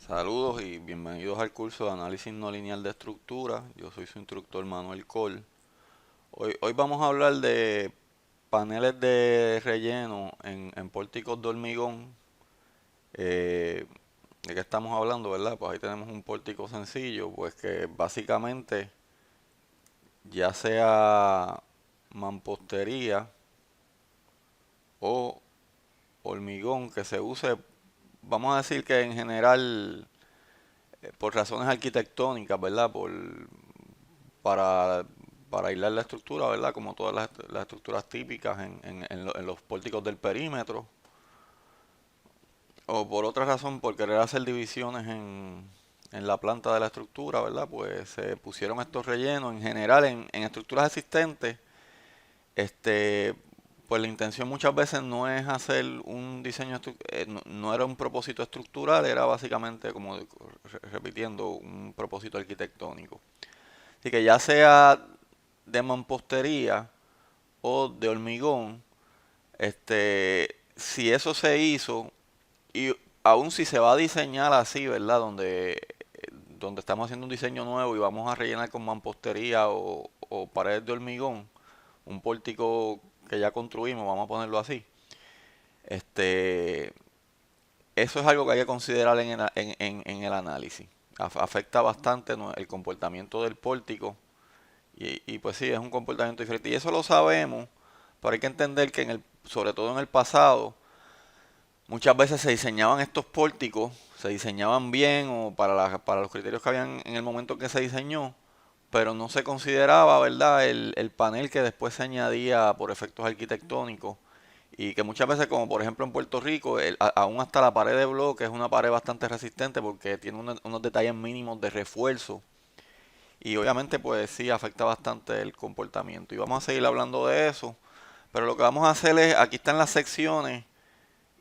Saludos y bienvenidos al curso de análisis no lineal de estructura. Yo soy su instructor Manuel Col. Hoy vamos a hablar de paneles de relleno en pórticos de hormigón. Eh, ¿De qué estamos hablando, verdad? Pues ahí tenemos un pórtico sencillo, pues que básicamente ya sea mampostería o hormigón que se use, vamos a decir que en general por razones arquitectónicas, ¿verdad? Para, para aislar la estructura, ¿verdad? Como todas las estructuras típicas en los pórticos del perímetro. O por otra razón, por querer hacer divisiones en la planta de la estructura, ¿verdad? Pues se pusieron estos rellenos en general en estructuras existentes. Este, pues la intención muchas veces no es hacer un diseño, no era un propósito estructural, era básicamente, como repitiendo, un propósito arquitectónico. Así que ya sea de mampostería o de hormigón, si eso se hizo, y aún si se va a diseñar así, ¿verdad? Donde estamos haciendo un diseño nuevo y vamos a rellenar con mampostería o paredes de hormigón, un pórtico que ya construimos, vamos a ponerlo así. Este, Eso es algo que hay que considerar en el análisis. Afecta bastante el comportamiento del pórtico y pues sí, es un comportamiento diferente. Y eso lo sabemos, pero hay que entender que sobre todo en el pasado, muchas veces se diseñaban estos pórticos, se diseñaban bien o para los criterios que habían en el momento que se diseñó, pero no se consideraba, ¿verdad?, el panel que después se añadía por efectos arquitectónicos y que muchas veces, como por ejemplo en Puerto Rico, aún hasta la pared de bloque es una pared bastante resistente porque tiene unos detalles mínimos de refuerzo y obviamente pues sí afecta bastante el comportamiento. Y vamos a seguir hablando de eso, pero lo que vamos a hacer es, aquí están las secciones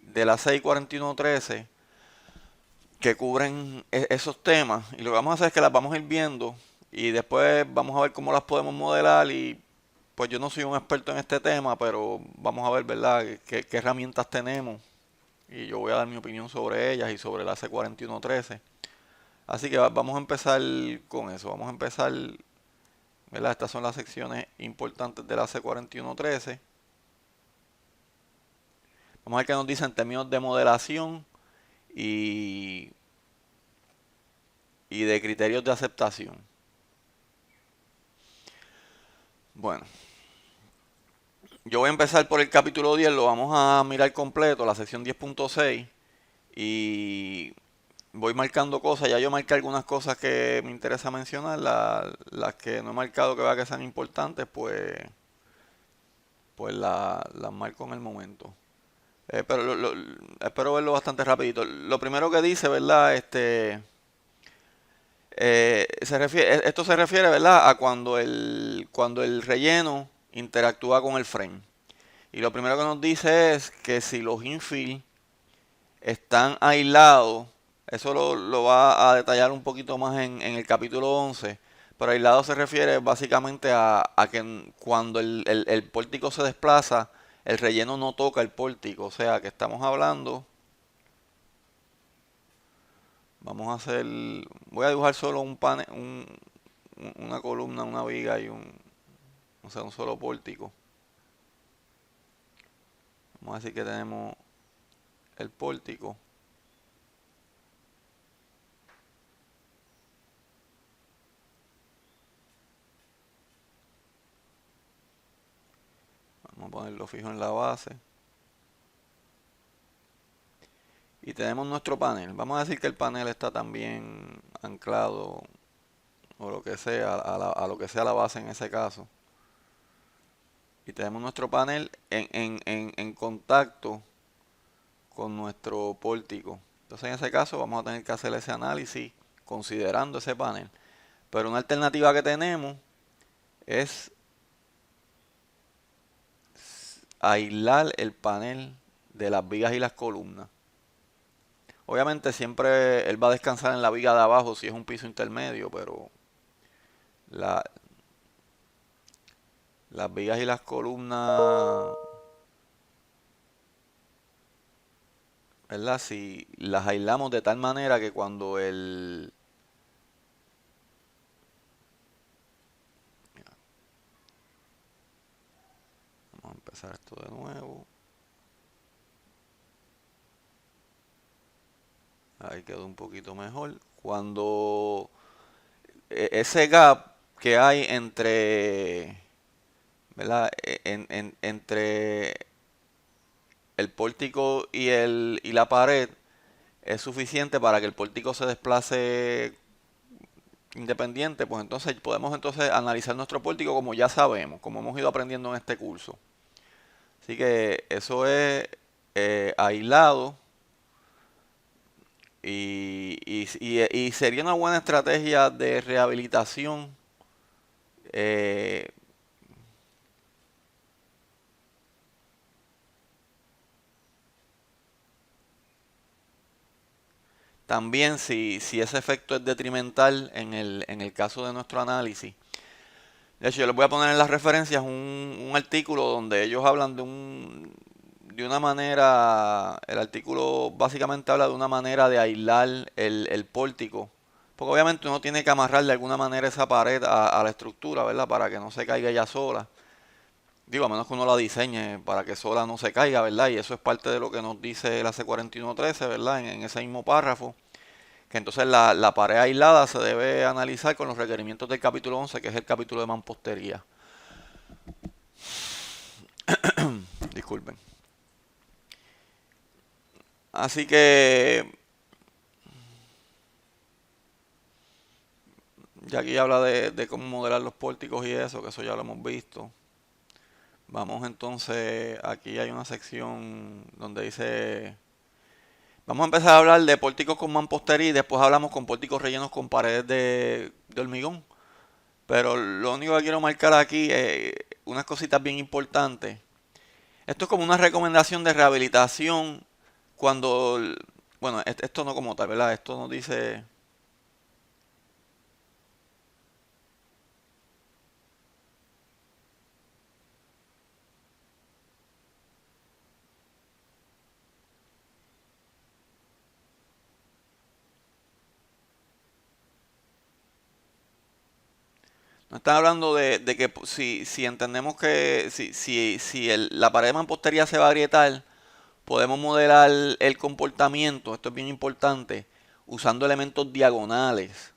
de la 64113 que cubren esos temas y lo que vamos a hacer es que las vamos a ir viendo y después vamos a ver cómo las podemos modelar y pues yo no soy un experto en este tema, pero vamos a ver, ¿verdad?, qué herramientas tenemos y yo voy a dar mi opinión sobre ellas y sobre la C4113. Así que vamos a empezar con eso, vamos a empezar, ¿verdad? Estas son las secciones importantes de la C4113. Vamos a ver qué nos dice en términos de modelación y, y de criterios de aceptación. Bueno, yo voy a empezar por el capítulo 10, lo vamos a mirar completo, la sección 10.6, y voy marcando cosas. Ya yo marqué algunas cosas que me interesa mencionar, las que no he marcado que vea que sean importantes, pues las marco en el momento. Pero espero verlo bastante rapidito. Lo primero que dice, ¿verdad? Esto se refiere, ¿verdad?, a cuando el relleno interactúa con el frame. Y lo primero que nos dice es que si los infill están aislados, eso lo va a detallar un poquito más en el capítulo 11, pero aislado se refiere básicamente a que cuando el pórtico se desplaza, el relleno no toca el pórtico, o sea que estamos hablando, vamos a hacer, voy a dibujar solo un panel, una columna, una viga y o sea, un solo pórtico. Vamos a decir que tenemos el pórtico. Vamos a ponerlo fijo en la base. Y tenemos nuestro panel. Vamos a decir que el panel está también anclado o lo que sea, a lo que sea la base en ese caso. Y tenemos nuestro panel en contacto con nuestro pórtico. Entonces en ese caso vamos a tener que hacer ese análisis considerando ese panel. Pero una alternativa que tenemos es aislar el panel de las vigas y las columnas. Obviamente siempre él va a descansar en la viga de abajo si es un piso intermedio, pero la, las vigas y las columnas ¿verdad? Si las aislamos de tal manera que cuando vamos a empezar esto de nuevo. Ahí quedó un poquito mejor. Cuando ese gap que hay entre, ¿verdad? Entre el pórtico y la pared es suficiente para que el pórtico se desplace independiente, pues entonces podemos entonces analizar nuestro pórtico como ya sabemos, como hemos ido aprendiendo en este curso. Así que eso es aislado y sería una buena estrategia de rehabilitación. eh, También si ese efecto es detrimental en el caso de nuestro análisis. De hecho, yo les voy a poner en las referencias un artículo donde ellos hablan de una manera, el artículo básicamente habla de una manera de aislar el pórtico. Porque obviamente uno tiene que amarrar de alguna manera esa pared a la estructura, ¿verdad? Para que no se caiga ella sola. Digo, a menos que uno la diseñe para que sola no se caiga, ¿verdad? Y eso es parte de lo que nos dice la C4113, ¿verdad? En ese mismo párrafo. Que entonces la pared aislada se debe analizar con los requerimientos del capítulo 11, que es el capítulo de mampostería. Disculpen. Así que ya aquí habla de cómo modelar los pórticos y eso, que eso ya lo hemos visto. Vamos entonces, aquí hay una sección donde dice, vamos a empezar a hablar de pórticos con mampostería y después hablamos con pórticos rellenos con paredes de hormigón. Pero lo único que quiero marcar aquí es unas cositas bien importantes. Esto es como una recomendación de rehabilitación cuando, bueno, esto no como tal, ¿verdad? Esto nos dice, nos están hablando de que si entendemos que si la pared de mampostería se va a agrietar, podemos modelar el comportamiento, esto es bien importante, usando elementos diagonales,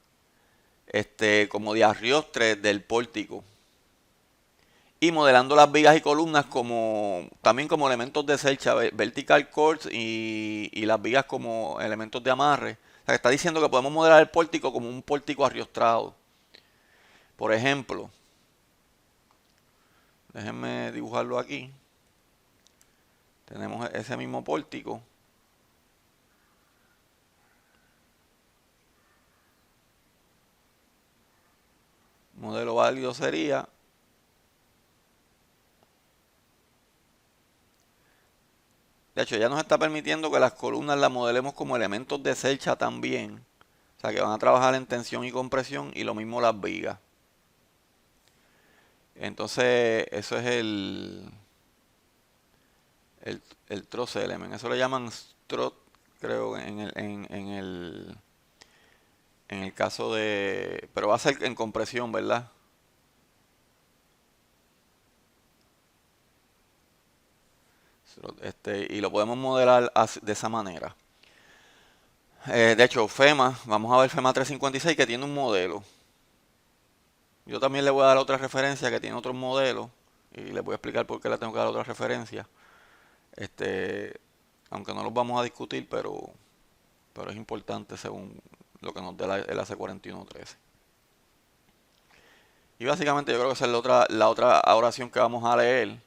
como diarriostres del pórtico. Y modelando las vigas y columnas también como elementos de celcha, vertical chords y las vigas como elementos de amarre. O sea, que está diciendo que podemos modelar el pórtico como un pórtico arriostrado. Por ejemplo, déjenme dibujarlo aquí. Tenemos ese mismo pórtico. Modelo válido sería, de hecho ya nos está permitiendo que las columnas las modelemos como elementos de celcha también. O sea que van a trabajar en tensión y compresión y lo mismo las vigas. Entonces eso es el truss element. Eso le llaman strut, creo, en el caso de... Pero va a ser en compresión, ¿verdad? Y lo podemos modelar de esa manera. De hecho, FEMA, vamos a ver FEMA 356 que tiene un modelo. Yo también le voy a dar otra referencia que tiene otros modelos y les voy a explicar por qué le tengo que dar otra referencia. Este, Aunque no los vamos a discutir, pero es importante según lo que nos dé el AC4113. Y básicamente yo creo que esa es la otra oración que vamos a leer.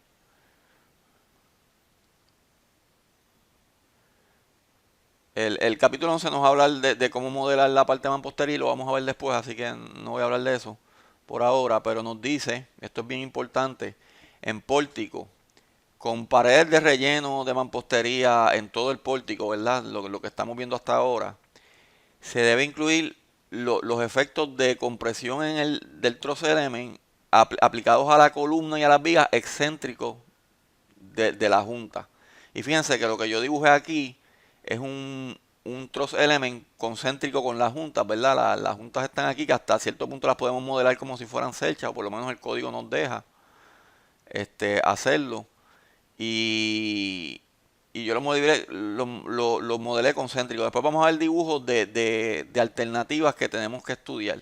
El capítulo 11 nos va a hablar de cómo modelar la parte mampostería y lo vamos a ver después, así que no voy a hablar de eso por ahora, pero nos dice, esto es bien importante, en pórtico, con paredes de relleno de mampostería en todo el pórtico, ¿verdad? Lo que estamos viendo hasta ahora, se debe incluir los efectos de compresión del truss element aplicados a la columna y a las vigas excéntricos de la junta. Y fíjense que lo que yo dibujé aquí es un truss element concéntrico con las juntas, ¿verdad? Las juntas están aquí, que hasta cierto punto las podemos modelar como si fueran celchas, o por lo menos el código nos deja hacerlo. Y, y yo lo modelé concéntrico. Después vamos a ver dibujos de alternativas que tenemos que estudiar.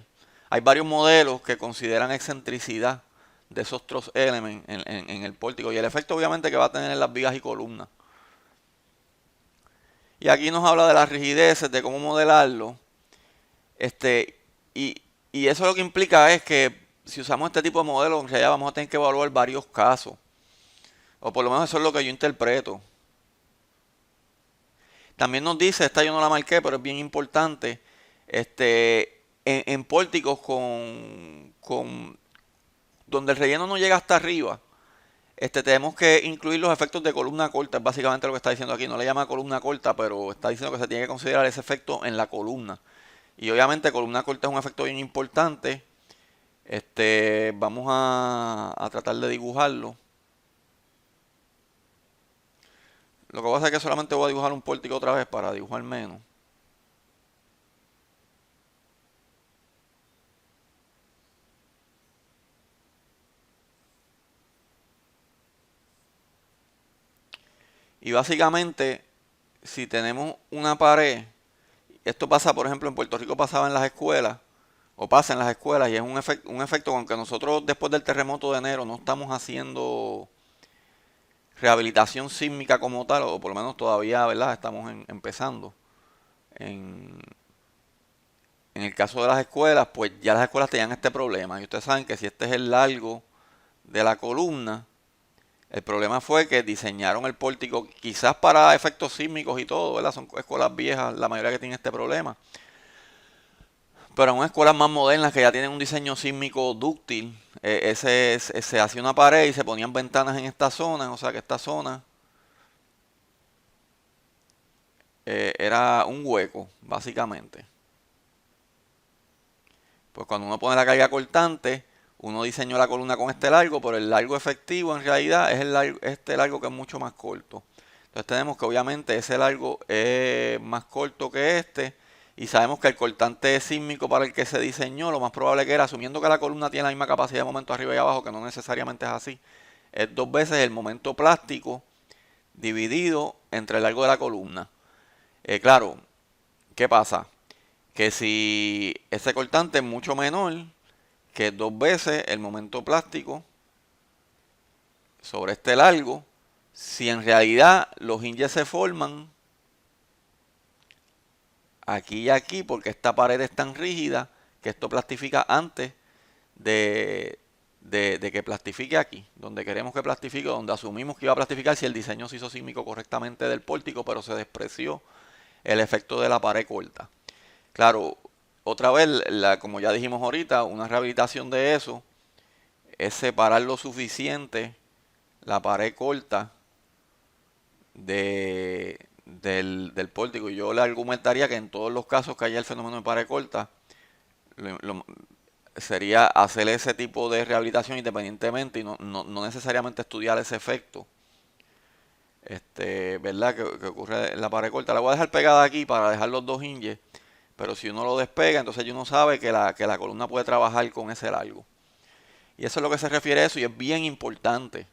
Hay varios modelos que consideran excentricidad de esos truss elements en el pórtico y el efecto obviamente que va a tener en las vigas y columnas. Y aquí nos habla de las rigideces, de cómo modelarlo. Este, y, y eso lo que implica es que si usamos este tipo de modelo, en realidad vamos a tener que evaluar varios casos. O por lo menos eso es lo que yo interpreto. También nos dice, esta yo no la marqué, pero es bien importante, en pórticos donde el relleno no llega hasta arriba, tenemos que incluir los efectos de columna corta, es básicamente lo que está diciendo aquí. No le llama columna corta, pero está diciendo que se tiene que considerar ese efecto en la columna. Y obviamente columna corta es un efecto bien importante. Vamos a tratar de dibujarlo. Lo que voy a hacer es que solamente voy a dibujar un pórtico otra vez para dibujar menos. Y básicamente, si tenemos una pared, esto pasa, por ejemplo, en Puerto Rico pasaba en las escuelas, o pasa en las escuelas, y es un efecto con que nosotros después del terremoto de enero no estamos haciendo rehabilitación sísmica como tal, o por lo menos todavía, ¿verdad? Estamos empezando. En, en el caso de las escuelas, pues ya las escuelas tenían este problema. Y ustedes saben que si este es el largo de la columna, el problema fue que diseñaron el pórtico quizás para efectos sísmicos y todo, ¿verdad? Son escuelas viejas, la mayoría que tienen este problema. Pero en escuelas más modernas que ya tienen un diseño sísmico dúctil, se hacía una pared y se ponían ventanas en esta zona, o sea que esta zona era un hueco, básicamente. Pues cuando uno pone la carga cortante, uno diseñó la columna con este largo, pero el largo efectivo en realidad es este largo que es mucho más corto. Entonces tenemos que obviamente ese largo es más corto que este. Y sabemos que el cortante sísmico para el que se diseñó, lo más probable que era, asumiendo que la columna tiene la misma capacidad de momento arriba y abajo, que no necesariamente es así, es dos veces el momento plástico dividido entre el largo de la columna. Claro, ¿qué pasa? Que si ese cortante es mucho menor que dos veces el momento plástico sobre este largo, si en realidad los hinges se forman aquí y aquí, porque esta pared es tan rígida que esto plastifica antes de, de que plastifique aquí, donde queremos que plastifique, donde asumimos que iba a plastificar si el diseño se hizo sísmico correctamente del pórtico, pero se despreció el efecto de la pared corta. Claro, otra vez, como ya dijimos ahorita, una rehabilitación de eso es separar lo suficiente la pared corta del pórtico. Y yo le argumentaría que en todos los casos que haya el fenómeno de pared corta, lo- lo- sería hacer ese tipo de rehabilitación independientemente y no necesariamente estudiar ese efecto. ¿Verdad? Que ocurre en la pared corta. La voy a dejar pegada aquí para dejar los dos hinges. Pero si uno lo despega, entonces uno sabe que la columna puede trabajar con ese largo. Y eso es lo que se refiere a eso y es bien importante.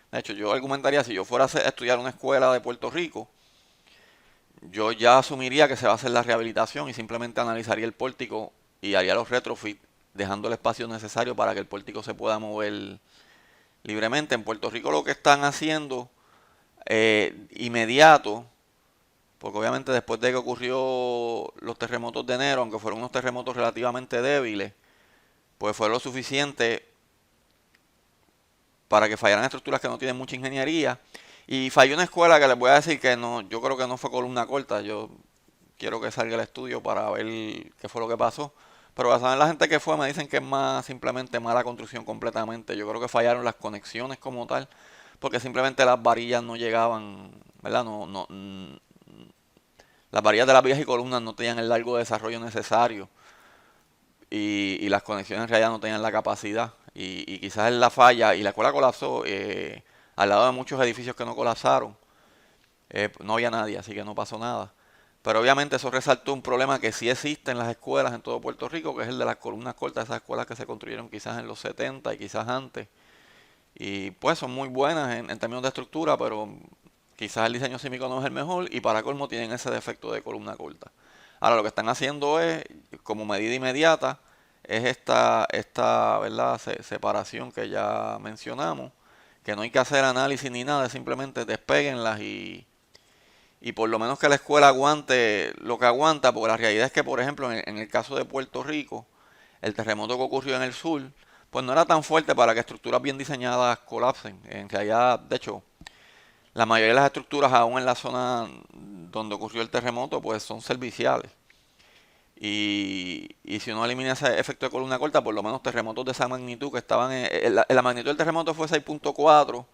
De hecho, yo argumentaría, si yo fuera a estudiar una escuela de Puerto Rico, yo ya asumiría que se va a hacer la rehabilitación y simplemente analizaría el pórtico y haría los retrofit, dejando el espacio necesario para que el pórtico se pueda mover libremente. En Puerto Rico lo que están haciendo inmediato, porque obviamente después de que ocurrió los terremotos de enero, aunque fueron unos terremotos relativamente débiles, pues fue lo suficiente para que fallaran estructuras que no tienen mucha ingeniería. Y falló una escuela que les voy a decir que no, yo creo que no fue columna corta. Yo quiero que salga el estudio para ver qué fue lo que pasó. Pero basado en la gente que fue, me dicen que es más simplemente mala construcción completamente. Yo creo que fallaron las conexiones como tal, porque simplemente las varillas no llegaban, ¿verdad? Las varillas de las vías y columnas no tenían el largo desarrollo necesario y las conexiones en realidad no tenían la capacidad. Y quizás es la falla y la escuela colapsó al lado de muchos edificios que no colapsaron. No había nadie, así que no pasó nada. Pero obviamente eso resaltó un problema que sí existe en las escuelas en todo Puerto Rico, que es el de las columnas cortas, esas escuelas que se construyeron quizás en los 70 y quizás antes. Y pues son muy buenas en términos de estructura, pero quizás el diseño sísmico no es el mejor y para colmo tienen ese defecto de columna corta. Ahora lo que están haciendo es, como medida inmediata, es esta ¿verdad? Separación que ya mencionamos, que no hay que hacer análisis ni nada, simplemente despéguenlas y por lo menos que la escuela aguante lo que aguanta, porque la realidad es que, por ejemplo, en el caso de Puerto Rico, el terremoto que ocurrió en el sur, pues no era tan fuerte para que estructuras bien diseñadas colapsen. En realidad, de hecho, la mayoría de las estructuras, aún en la zona donde ocurrió el terremoto, pues son serviciales. Y si uno elimina ese efecto de columna corta, por lo menos terremotos de esa magnitud que estaban la magnitud del terremoto fue 6.4.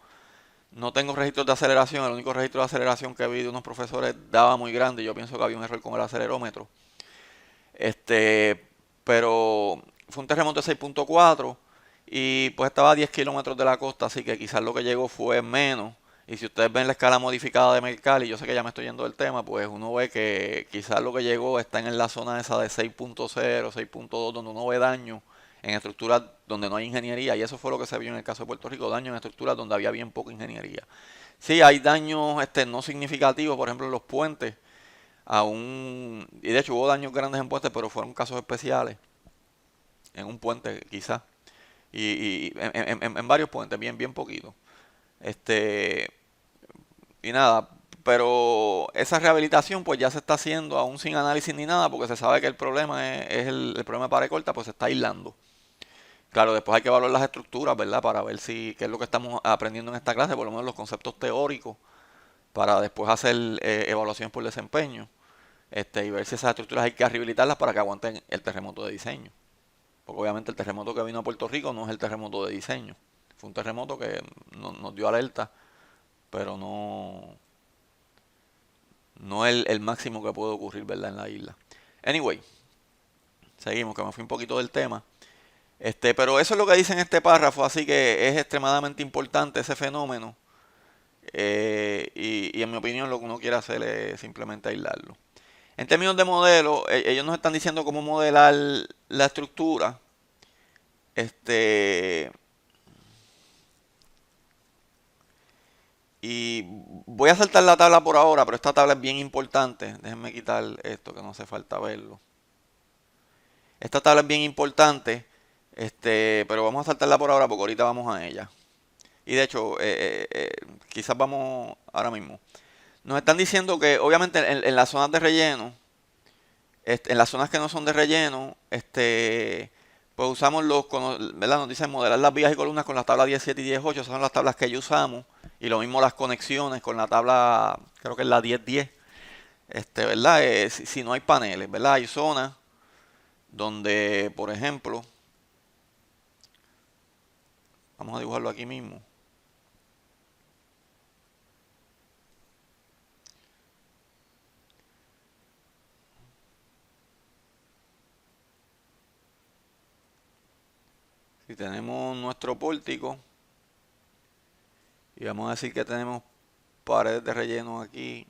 No tengo registros de aceleración, el único registro de aceleración que vi de unos profesores daba muy grande. Yo pienso que había un error con el acelerómetro. Este, pero fue un terremoto de 6.4 y pues estaba a 10 kilómetros de la costa, así que quizás lo que llegó fue menos. Y si ustedes ven la escala modificada de Mercalli, yo sé que ya me estoy yendo del tema, pues uno ve que quizás lo que llegó está en la zona esa de 6.0, 6.2, donde uno ve daño en estructuras donde no hay ingeniería, y eso fue lo que se vio en el caso de Puerto Rico, daño en estructuras donde había bien poca ingeniería. Sí, hay daños no significativos, por ejemplo, en los puentes, y de hecho hubo daños grandes en puentes, pero fueron casos especiales, en un puente quizás, y en varios puentes, bien, bien poquito. Este, y nada, pero esa rehabilitación pues ya se está haciendo aún sin análisis ni nada, porque se sabe que el problema es el problema de pared corta, pues se está aislando. Claro, después hay que evaluar las estructuras, ¿verdad? Para ver si, qué es lo que estamos aprendiendo en esta clase, por lo menos los conceptos teóricos, para después hacer evaluaciones por desempeño, y ver si esas estructuras hay que rehabilitarlas para que aguanten el terremoto de diseño. Porque obviamente el terremoto que vino a Puerto Rico no es el terremoto de diseño. Fue un terremoto que nos dio alerta, pero no el máximo que puede ocurrir, ¿verdad? En la isla. Anyway, seguimos, que me fui un poquito del tema. Pero eso es lo que dice en este párrafo, así que es extremadamente importante ese fenómeno. Y en mi opinión lo que uno quiere hacer es simplemente aislarlo. En términos de modelo, ellos nos están diciendo cómo modelar la estructura. Este, y voy a saltar la tabla por ahora, pero esta tabla es bien importante. Déjenme quitar esto que no hace falta verlo. Esta tabla es bien importante, pero vamos a saltarla por ahora porque ahorita vamos a ella. Y de hecho, quizás vamos ahora mismo. Nos están diciendo que obviamente en las zonas de relleno, en las zonas que no son de relleno, pues usamos ¿verdad? Nos dicen modelar las vías y columnas con las tablas 17 y 18, esas son las tablas que ya usamos. Y lo mismo las conexiones con la tabla, creo que es la 1010, ¿verdad? Si no hay paneles, ¿verdad? Hay zonas donde, por ejemplo, vamos a dibujarlo aquí mismo. Si tenemos nuestro pórtico y vamos a decir que tenemos paredes de relleno aquí.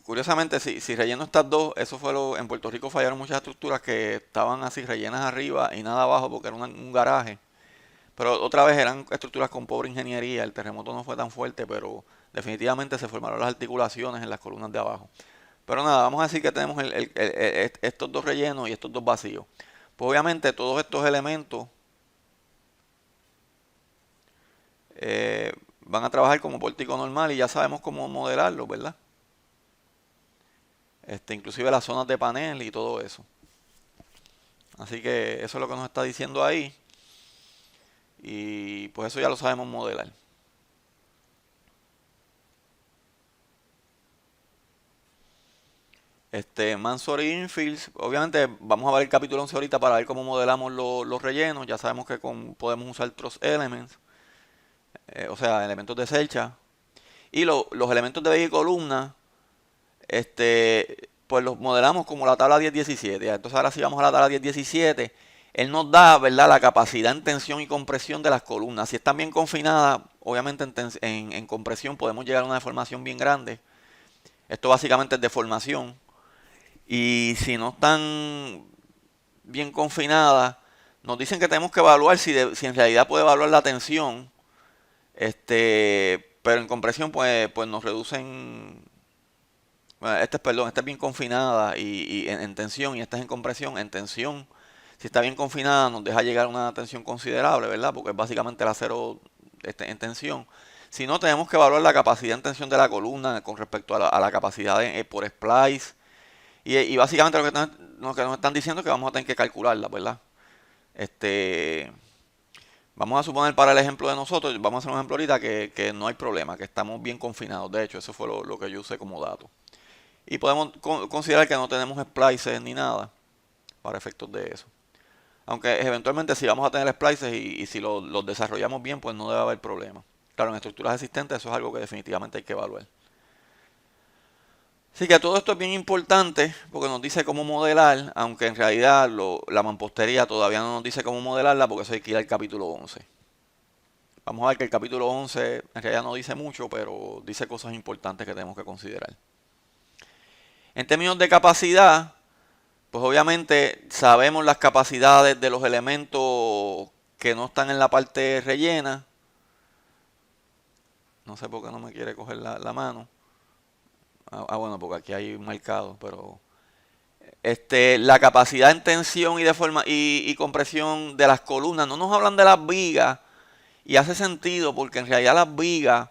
Curiosamente, si relleno estas dos, eso fue en Puerto Rico fallaron muchas estructuras que estaban así rellenas arriba y nada abajo porque era un garaje. Pero otra vez eran estructuras con pobre ingeniería, el terremoto no fue tan fuerte, pero definitivamente se formaron las articulaciones en las columnas de abajo. Pero nada, vamos a decir que tenemos estos dos rellenos y estos dos vacíos. Pues obviamente todos estos elementos van a trabajar como pórtico normal y ya sabemos cómo modelarlo, ¿verdad? Inclusive las zonas de panel y todo eso. Así que eso es lo que nos está diciendo ahí. Y pues eso ya lo sabemos modelar. Mansory Infields, obviamente vamos a ver el capítulo 11 ahorita para ver cómo modelamos los rellenos. Ya sabemos que podemos usar Truss Elements, o sea, elementos de celcha. Y los elementos de y columna, pues los modelamos como la tabla 1017. Entonces ahora sí vamos a la tabla 1017 él nos da, ¿verdad?, la capacidad en tensión y compresión de las columnas. Si están bien confinadas, obviamente en compresión podemos llegar a una deformación bien grande. Esto básicamente es deformación. Y si no están bien confinadas, nos dicen que tenemos que evaluar si en realidad puede evaluar la tensión. Pero en compresión pues nos reducen. Bueno, esta es bien confinada y en tensión, y esta es en compresión. En tensión, si está bien confinada, nos deja llegar a una tensión considerable, ¿verdad? Porque es básicamente el acero en tensión. Si no, tenemos que evaluar la capacidad en tensión de la columna con respecto a la capacidad por splice. Y básicamente lo que nos están diciendo es que vamos a tener que calcularla, ¿verdad? Este, Vamos a suponer para el ejemplo de nosotros, vamos a hacer un ejemplo ahorita que no hay problema, que estamos bien confinados. De hecho, eso fue lo que yo usé como dato. Y podemos considerar que no tenemos splices ni nada para efectos de eso. Aunque eventualmente si vamos a tener splices y si los desarrollamos bien, pues no debe haber problema. Claro, en estructuras existentes eso es algo que definitivamente hay que evaluar. Así que todo esto es bien importante porque nos dice cómo modelar, aunque en realidad la mampostería todavía no nos dice cómo modelarla porque eso hay que ir al capítulo 11. Vamos a ver que el capítulo 11 en realidad no dice mucho, pero dice cosas importantes que tenemos que considerar. En términos de capacidad, pues obviamente sabemos las capacidades de los elementos que no están en la parte rellena. No sé por qué no me quiere coger la mano. Bueno, porque aquí hay un marcado, pero la capacidad en tensión y compresión de las columnas. No nos hablan de las vigas y hace sentido porque en realidad las vigas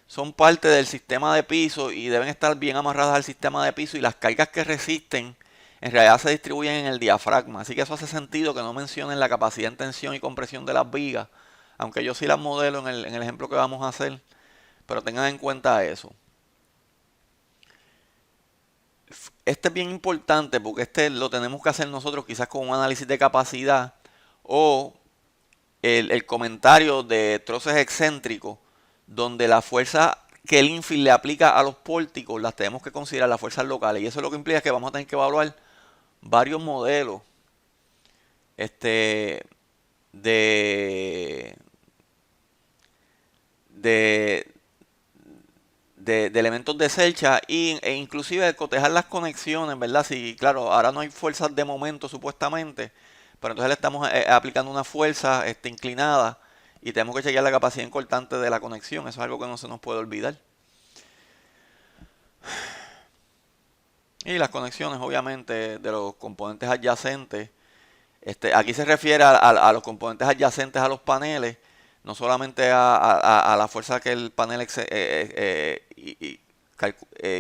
son parte del sistema de piso y deben estar bien amarradas al sistema de piso, y las cargas que resisten en realidad se distribuyen en el diafragma. Así que eso hace sentido que no mencionen la capacidad en tensión y compresión de las vigas, aunque yo sí las modelo en el ejemplo que vamos a hacer, pero tengan en cuenta eso. Este es bien importante porque este lo tenemos que hacer nosotros quizás con un análisis de capacidad o el comentario de troces excéntricos, donde la fuerza que el infill le aplica a los pórticos las tenemos que considerar las fuerzas locales. Y eso lo que implica que vamos a tener que evaluar varios modelos este, de, de, de elementos de celcha e inclusive de cotejar las conexiones, ¿verdad? Si, claro, ahora no hay fuerzas de momento supuestamente, pero entonces le estamos aplicando una fuerza inclinada y tenemos que chequear la capacidad incortante de la conexión. Eso es algo que no se nos puede olvidar. Y las conexiones, obviamente, de los componentes adyacentes. Aquí se refiere a los componentes adyacentes a los paneles, no solamente a la fuerza que el panel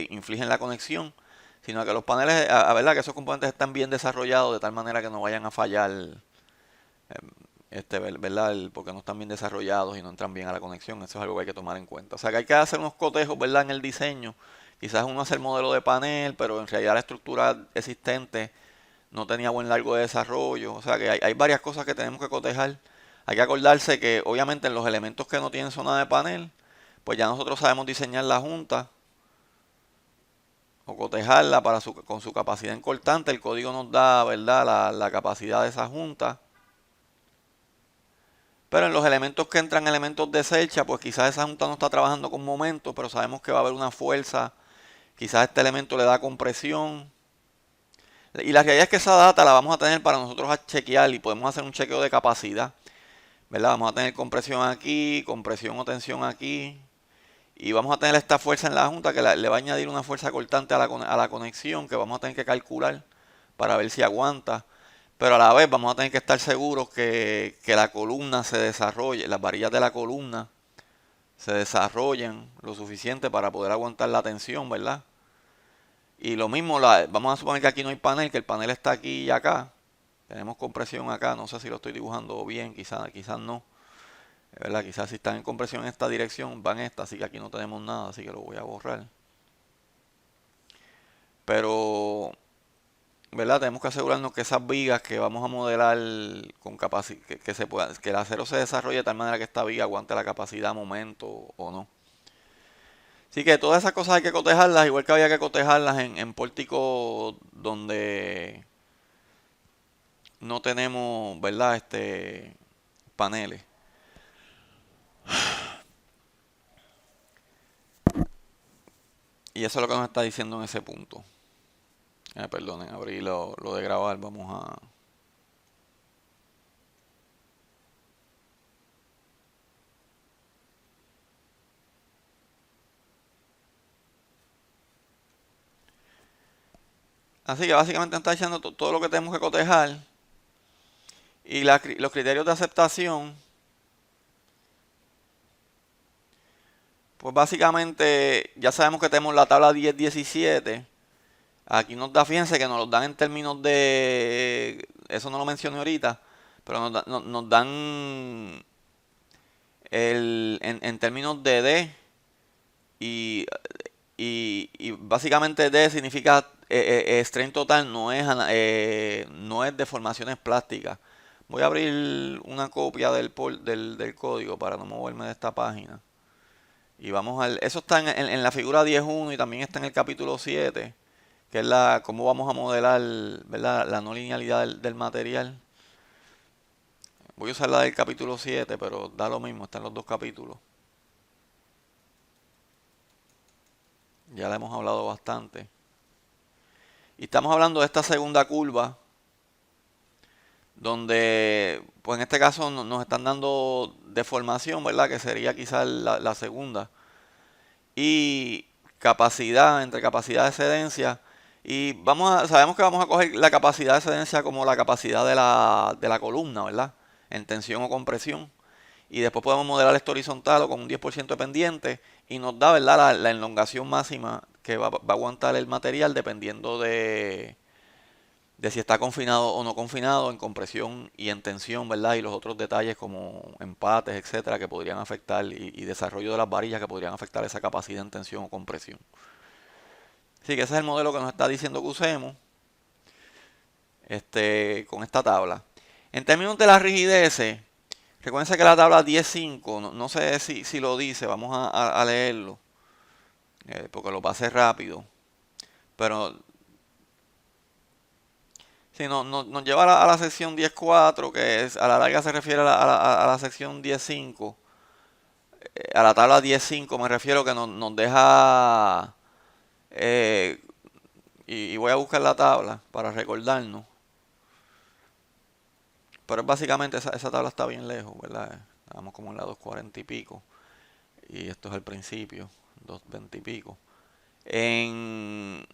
inflige en la conexión, sino a que los paneles, verdad que esos componentes están bien desarrollados de tal manera que no vayan a fallar, ¿verdad? Porque no están bien desarrollados y no entran bien a la conexión. Eso es algo que hay que tomar en cuenta. O sea que hay que hacer unos cotejos, ¿verdad?, en el diseño. Quizás uno hace el modelo de panel, pero en realidad la estructura existente no tenía buen largo de desarrollo. O sea que hay varias cosas que tenemos que cotejar. Hay que acordarse que obviamente en los elementos que no tienen zona de panel, pues ya nosotros sabemos diseñar la junta o cotejarla con su capacidad encortante. El código nos da, ¿verdad?, la capacidad de esa junta. Pero en los elementos que entran elementos de celcha, pues quizás esa junta no está trabajando con momentos, pero sabemos que va a haber una fuerza. Quizás este elemento le da compresión. Y la realidad es que esa data la vamos a tener para nosotros a chequear y podemos hacer un chequeo de capacidad, ¿verdad? Vamos a tener compresión aquí, compresión o tensión aquí. Y vamos a tener esta fuerza en la junta que le va a añadir una fuerza cortante a la conexión que vamos a tener que calcular para ver si aguanta. Pero a la vez vamos a tener que estar seguros que la columna se desarrolle, las varillas de la columna se desarrollen lo suficiente para poder aguantar la tensión, ¿verdad? Y lo mismo, vamos a suponer que aquí no hay panel, que el panel está aquí y acá. Tenemos compresión acá, no sé si lo estoy dibujando bien, quizás no. ¿Verdad? Quizás si están en compresión en esta dirección, van esta, así que aquí no tenemos nada, así que lo voy a borrar. Pero, ¿verdad? Tenemos que asegurarnos que esas vigas que vamos a modelar con capacidad, que el acero se desarrolle de tal manera que esta viga aguante la capacidad, momento o no. Así que todas esas cosas hay que cotejarlas, igual que había que cotejarlas en pórticos donde no tenemos, ¿verdad? Paneles. Y eso es lo que nos está diciendo en ese punto. Perdonen, abrí lo de grabar. Vamos a... Así que básicamente nos está diciendo todo lo que tenemos que cotejar. Y los criterios de aceptación, pues básicamente ya sabemos que tenemos la tabla 10-17. Aquí nos da, fíjense que nos lo dan en términos de, eso no lo mencioné ahorita, pero nos dan en términos de D y, y básicamente D significa strain total, no es deformaciones plásticas. Voy a abrir una copia del código para no moverme de esta página. Y vamos al, eso está en la figura 10.1 y también está en el capítulo 7, que es cómo vamos a modelar, ¿verdad? La no linealidad del material. Voy a usar la del capítulo 7, pero da lo mismo, está en los dos capítulos. Ya la hemos hablado bastante. Y estamos hablando de esta segunda curva, donde, pues en este caso nos están dando deformación, ¿verdad? Que sería quizás la segunda. Y capacidad, entre capacidad de excedencia. Y sabemos que vamos a coger la capacidad de excedencia como la capacidad de la columna, ¿verdad? En tensión o compresión. Y después podemos modelar esto horizontal o con un 10% de pendiente. Y nos da, ¿verdad? La elongación máxima que va a aguantar el material dependiendo de si está confinado o no confinado en compresión y en tensión, ¿verdad? Y los otros detalles como empates, etcétera, que podrían afectar y desarrollo de las varillas que podrían afectar esa capacidad en tensión o compresión. Así que ese es el modelo que nos está diciendo que usemos con esta tabla. En términos de la rigidez, recuerden que la tabla 10.5, no sé si lo dice, vamos a leerlo, porque lo pasé rápido, pero sí, nos lleva a la sección 10.4, que es, a la larga se refiere a la sección 10.5. A la tabla 10.5 me refiero que nos deja, eh, y voy a buscar la tabla para recordarnos, pero básicamente esa tabla está bien lejos, ¿verdad? Estamos como en la 2.40 y pico, y esto es el principio, 2.20 y pico. En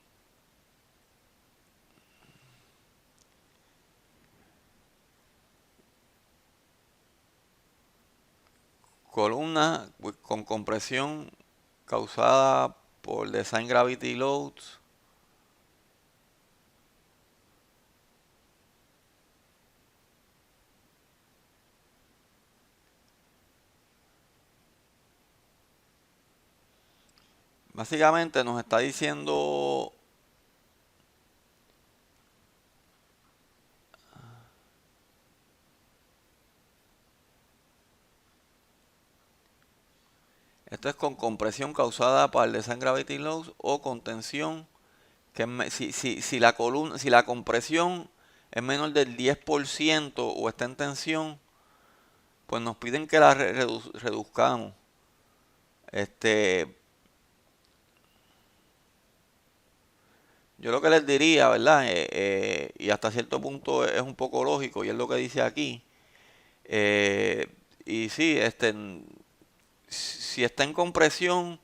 columna con compresión causada por design gravity loads. Básicamente nos está diciendo, esto es con compresión causada por el design gravity loads o con tensión si la columna, si la compresión es menor del 10% o está en tensión, pues nos piden que la reduzcamos. Este, yo lo que les diría, ¿verdad? Y hasta cierto punto es un poco lógico y es lo que dice aquí. Eh, y sí, si está en compresión,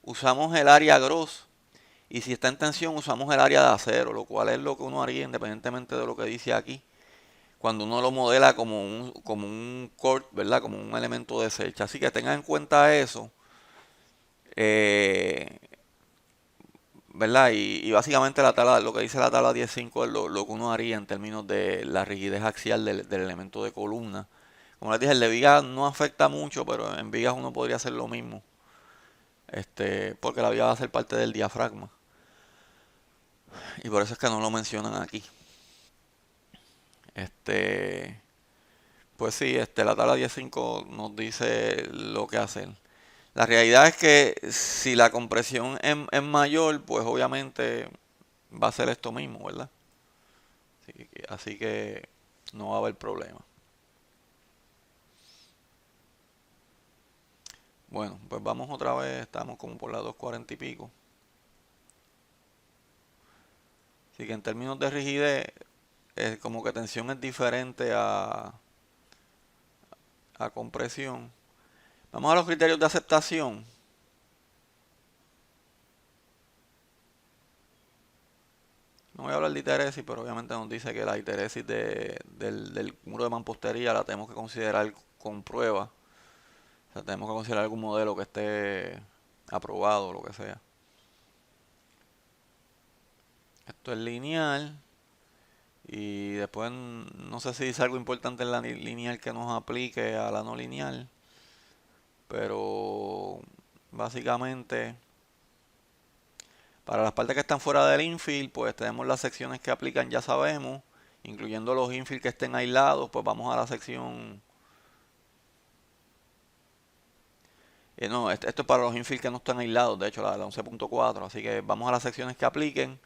usamos el área gross. Y si está en tensión, usamos el área de acero, lo cual es lo que uno haría independientemente de lo que dice aquí. Cuando uno lo modela como un core, ¿verdad? Como un elemento de selcha. Así que tengan en cuenta eso, eh, ¿verdad? Y básicamente lo que dice la tabla 10.5 es lo que uno haría en términos de la rigidez axial del elemento de columna. Como les dije, el de vigas no afecta mucho, pero en vigas uno podría hacer lo mismo. Porque la viga va a ser parte del diafragma. Y por eso es que no lo mencionan aquí. Este, pues sí, la tabla 10.5 nos dice lo que hacer. La realidad es que si la compresión es mayor, pues obviamente va a ser esto mismo, ¿verdad? Así que no va a haber problema. Bueno, pues vamos otra vez, estamos como por las 2:40 y pico. Así que en términos de rigidez, como que tensión es diferente a compresión. Vamos a los criterios de aceptación. No voy a hablar de histeresis, pero obviamente nos dice que la histeresis del muro de mampostería la tenemos que considerar con prueba. O sea, tenemos que considerar algún modelo que esté aprobado o lo que sea. Esto es lineal. Y después no sé si dice algo importante en la lineal que nos aplique a la no lineal. Pero básicamente para las partes que están fuera del infill, pues tenemos las secciones que aplican, ya sabemos, incluyendo los infill que estén aislados, pues vamos a la sección. No, esto es para los infill que no están aislados, de hecho la 11.4, así que vamos a las secciones que apliquen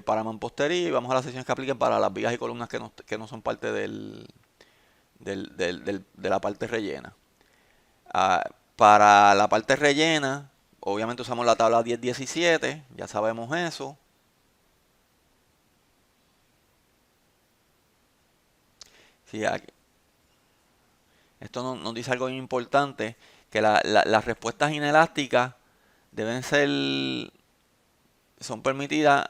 para mampostería y vamos a las secciones que apliquen para las vigas y columnas que no son parte de la parte rellena. Ah, para la parte rellena, obviamente usamos la tabla 10-17, ya sabemos eso. Sí, esto nos dice algo importante, que las respuestas inelásticas deben ser, son permitidas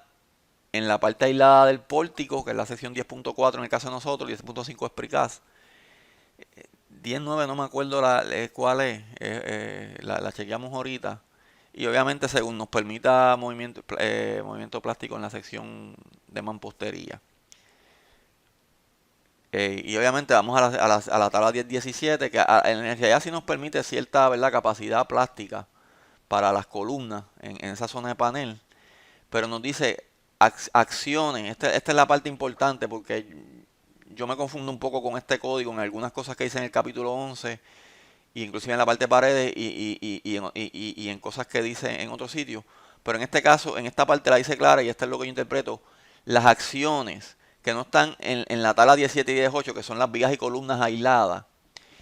en la parte aislada del pórtico, que es la sección 10.4 en el caso de nosotros, 10.5 es precast. 10.9 no me acuerdo cuál es, la chequeamos ahorita. Y obviamente según nos permita movimiento plástico en la sección de mampostería. Y obviamente vamos a la tabla 10-17, que en realidad sí nos permite cierta, ¿verdad?, capacidad plástica para las columnas en esa zona de panel. Pero nos dice acciones. Esta es la parte importante porque yo me confundo un poco con este código en algunas cosas que dice en el capítulo 11, e inclusive en la parte de paredes y en cosas que dice en otros sitios. Pero en este caso, en esta parte la dice clara y esto es lo que yo interpreto. Las acciones que no están en la tabla 17 y 18, que son las vigas y columnas aisladas,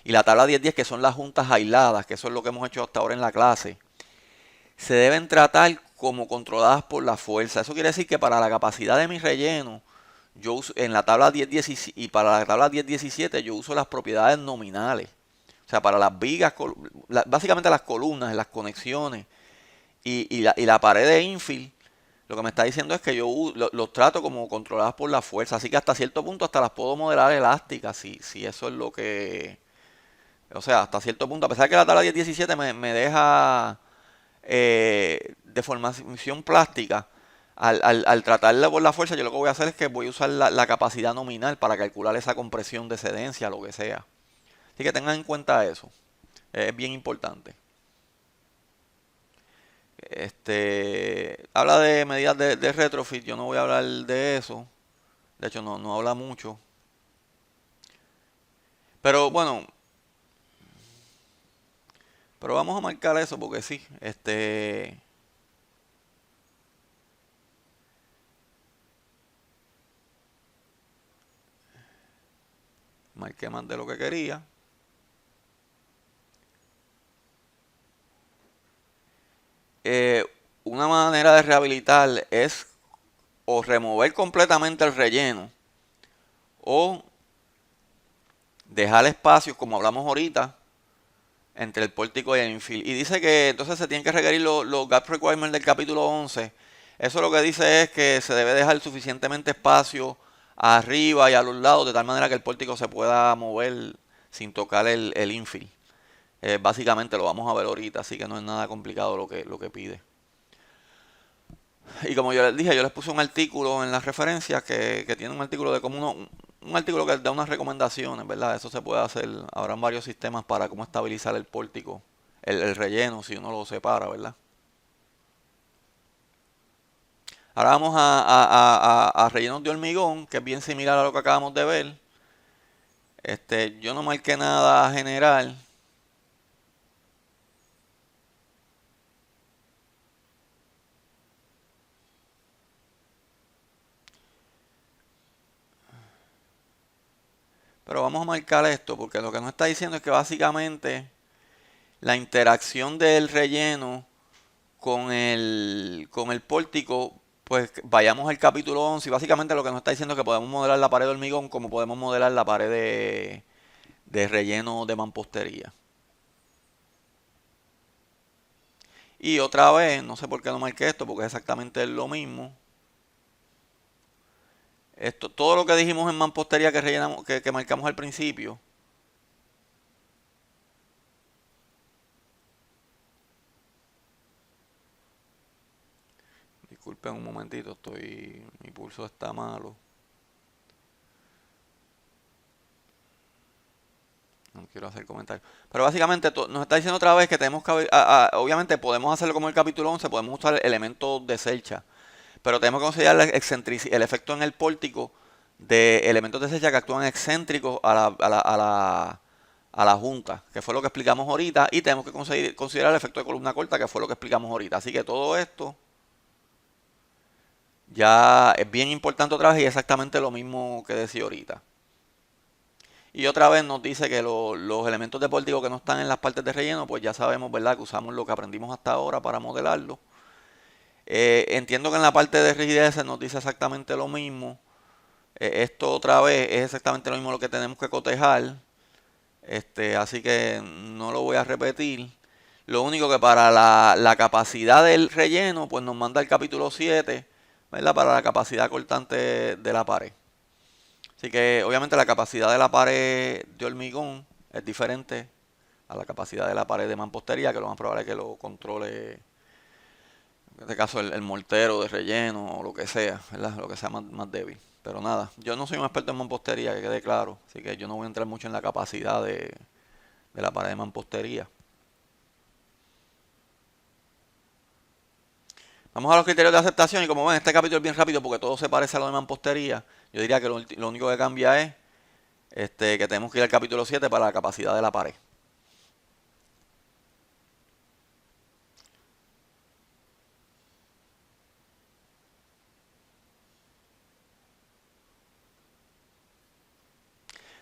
y la tabla 10-10, que son las juntas aisladas, que eso es lo que hemos hecho hasta ahora en la clase, se deben tratar como controladas por la fuerza. Eso quiere decir que para la capacidad de mi relleno, yo uso, en la tabla 10-17 y para la tabla 10-17 yo uso las propiedades nominales. O sea, para las vigas, básicamente las columnas, las conexiones y la pared de infill, lo que me está diciendo es que yo los trato como controladas por la fuerza. Así que hasta cierto punto hasta las puedo modelar elásticas, si eso es lo que. O sea, hasta cierto punto, a pesar de que la tabla 10-17 me deja deformación plástica, al tratarla por la fuerza, yo lo que voy a hacer es que voy a usar la capacidad nominal para calcular esa compresión de cedencia, lo que sea. Así que tengan en cuenta eso. Es bien importante. Habla de medidas de retrofit. Yo no voy a hablar de eso. De hecho, no habla mucho. Pero bueno, pero vamos a marcar eso porque sí. Marqué más de lo que quería. Eh, una manera de rehabilitar es o remover completamente el relleno o dejar espacios, como hablamos ahorita, entre el pórtico y el infill. Y dice que entonces se tienen que requerir los gap requirements del capítulo 11. Eso lo que dice es que se debe dejar suficientemente espacio arriba y a los lados, de tal manera que el pórtico se pueda mover sin tocar el infill. Básicamente lo vamos a ver ahorita, así que no es nada complicado lo que pide. Y como yo les dije, yo les puse un artículo en las referencias que tiene un artículo de como un artículo que da unas recomendaciones, ¿verdad? Eso se puede hacer. Habrán varios sistemas para cómo estabilizar el pórtico, el relleno, si uno lo separa, ¿verdad? Ahora vamos a rellenos de hormigón, que es bien similar a lo que acabamos de ver. Yo no marqué nada general. Pero vamos a marcar esto porque lo que nos está diciendo es que básicamente la interacción del relleno con el pórtico, pues vayamos al capítulo 11 y básicamente lo que nos está diciendo es que podemos modelar la pared de hormigón como podemos modelar la pared de relleno de mampostería. Y otra vez, no sé por qué no marqué esto, porque es exactamente lo mismo. Esto, todo lo que dijimos en mampostería que rellenamos, que marcamos al principio. Disculpen un momentito, mi pulso está malo. No quiero hacer comentarios. Pero básicamente nos está diciendo otra vez que tenemos que, obviamente podemos hacerlo como el capítulo 11, podemos usar elementos de Selcha, pero tenemos que considerar el efecto en el pórtico de elementos de Selcha que actúan excéntricos a la junta, que fue lo que explicamos ahorita, y tenemos que considerar el efecto de columna corta, que fue lo que explicamos ahorita. Así que todo esto ya es bien importante otra vez y exactamente lo mismo que decía ahorita. Y otra vez nos dice que los elementos de pórtico que no están en las partes de relleno, pues ya sabemos, ¿verdad? Que usamos lo que aprendimos hasta ahora para modelarlo. Entiendo que en la parte de rigidez nos dice exactamente lo mismo. Esto otra vez es exactamente lo mismo lo que tenemos que cotejar. Así que no lo voy a repetir. Lo único que para la capacidad del relleno, pues nos manda el capítulo 7, ¿verdad? Para la capacidad cortante de la pared. Así que obviamente la capacidad de la pared de hormigón es diferente a la capacidad de la pared de mampostería, que lo más probable es que lo controle, en este caso el mortero de relleno o lo que sea, ¿verdad? Lo que sea más débil. Pero nada, yo no soy un experto en mampostería, que quede claro, así que yo no voy a entrar mucho en la capacidad de la pared de mampostería. Vamos a los criterios de aceptación y como ven, este capítulo es bien rápido porque todo se parece a lo de mampostería. Yo diría que lo único que cambia es que tenemos que ir al capítulo 7 para la capacidad de la pared.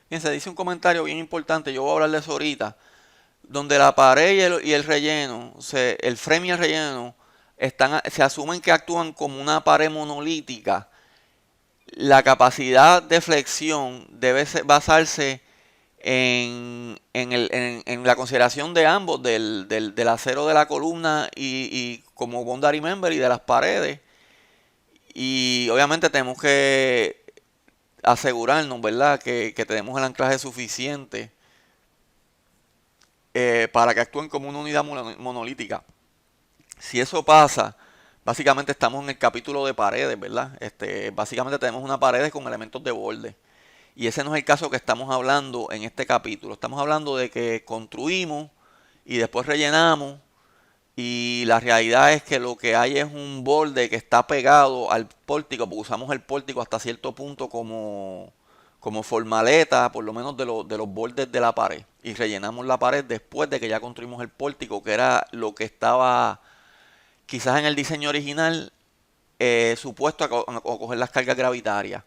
Bien, se dice un comentario bien importante, yo voy a hablar de eso ahorita, donde la pared y el relleno, el frame y el relleno, se asumen que actúan como una pared monolítica. La capacidad de flexión debe basarse en la consideración de ambos, del acero de la columna y como boundary member y de las paredes. Y obviamente tenemos que asegurarnos, ¿verdad?, que tenemos el anclaje suficiente para que actúen como una unidad monolítica. Si eso pasa, básicamente estamos en el capítulo de paredes, ¿verdad? Básicamente tenemos una pared con elementos de borde. Y ese no es el caso que estamos hablando en este capítulo. Estamos hablando de que construimos y después rellenamos. Y la realidad es que lo que hay es un borde que está pegado al pórtico, porque usamos el pórtico hasta cierto punto como formaleta, por lo menos de los bordes de la pared. Y rellenamos la pared después de que ya construimos el pórtico, que era lo que estaba quizás en el diseño original supuesto a coger las cargas gravitarias.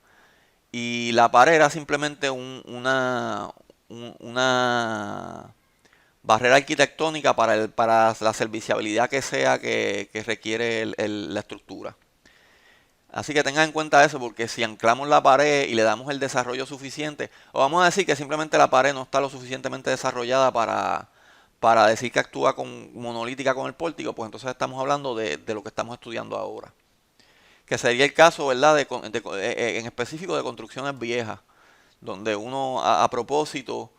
Y la pared era simplemente una barrera arquitectónica para la serviciabilidad que sea que requiere la estructura. Así que tengan en cuenta eso, porque si anclamos la pared y le damos el desarrollo suficiente, o vamos a decir que simplemente la pared no está lo suficientemente desarrollada para decir que actúa monolítica con el pórtico, pues entonces estamos hablando de lo que estamos estudiando ahora. Que sería el caso, ¿verdad?, en específico de construcciones viejas, donde uno a propósito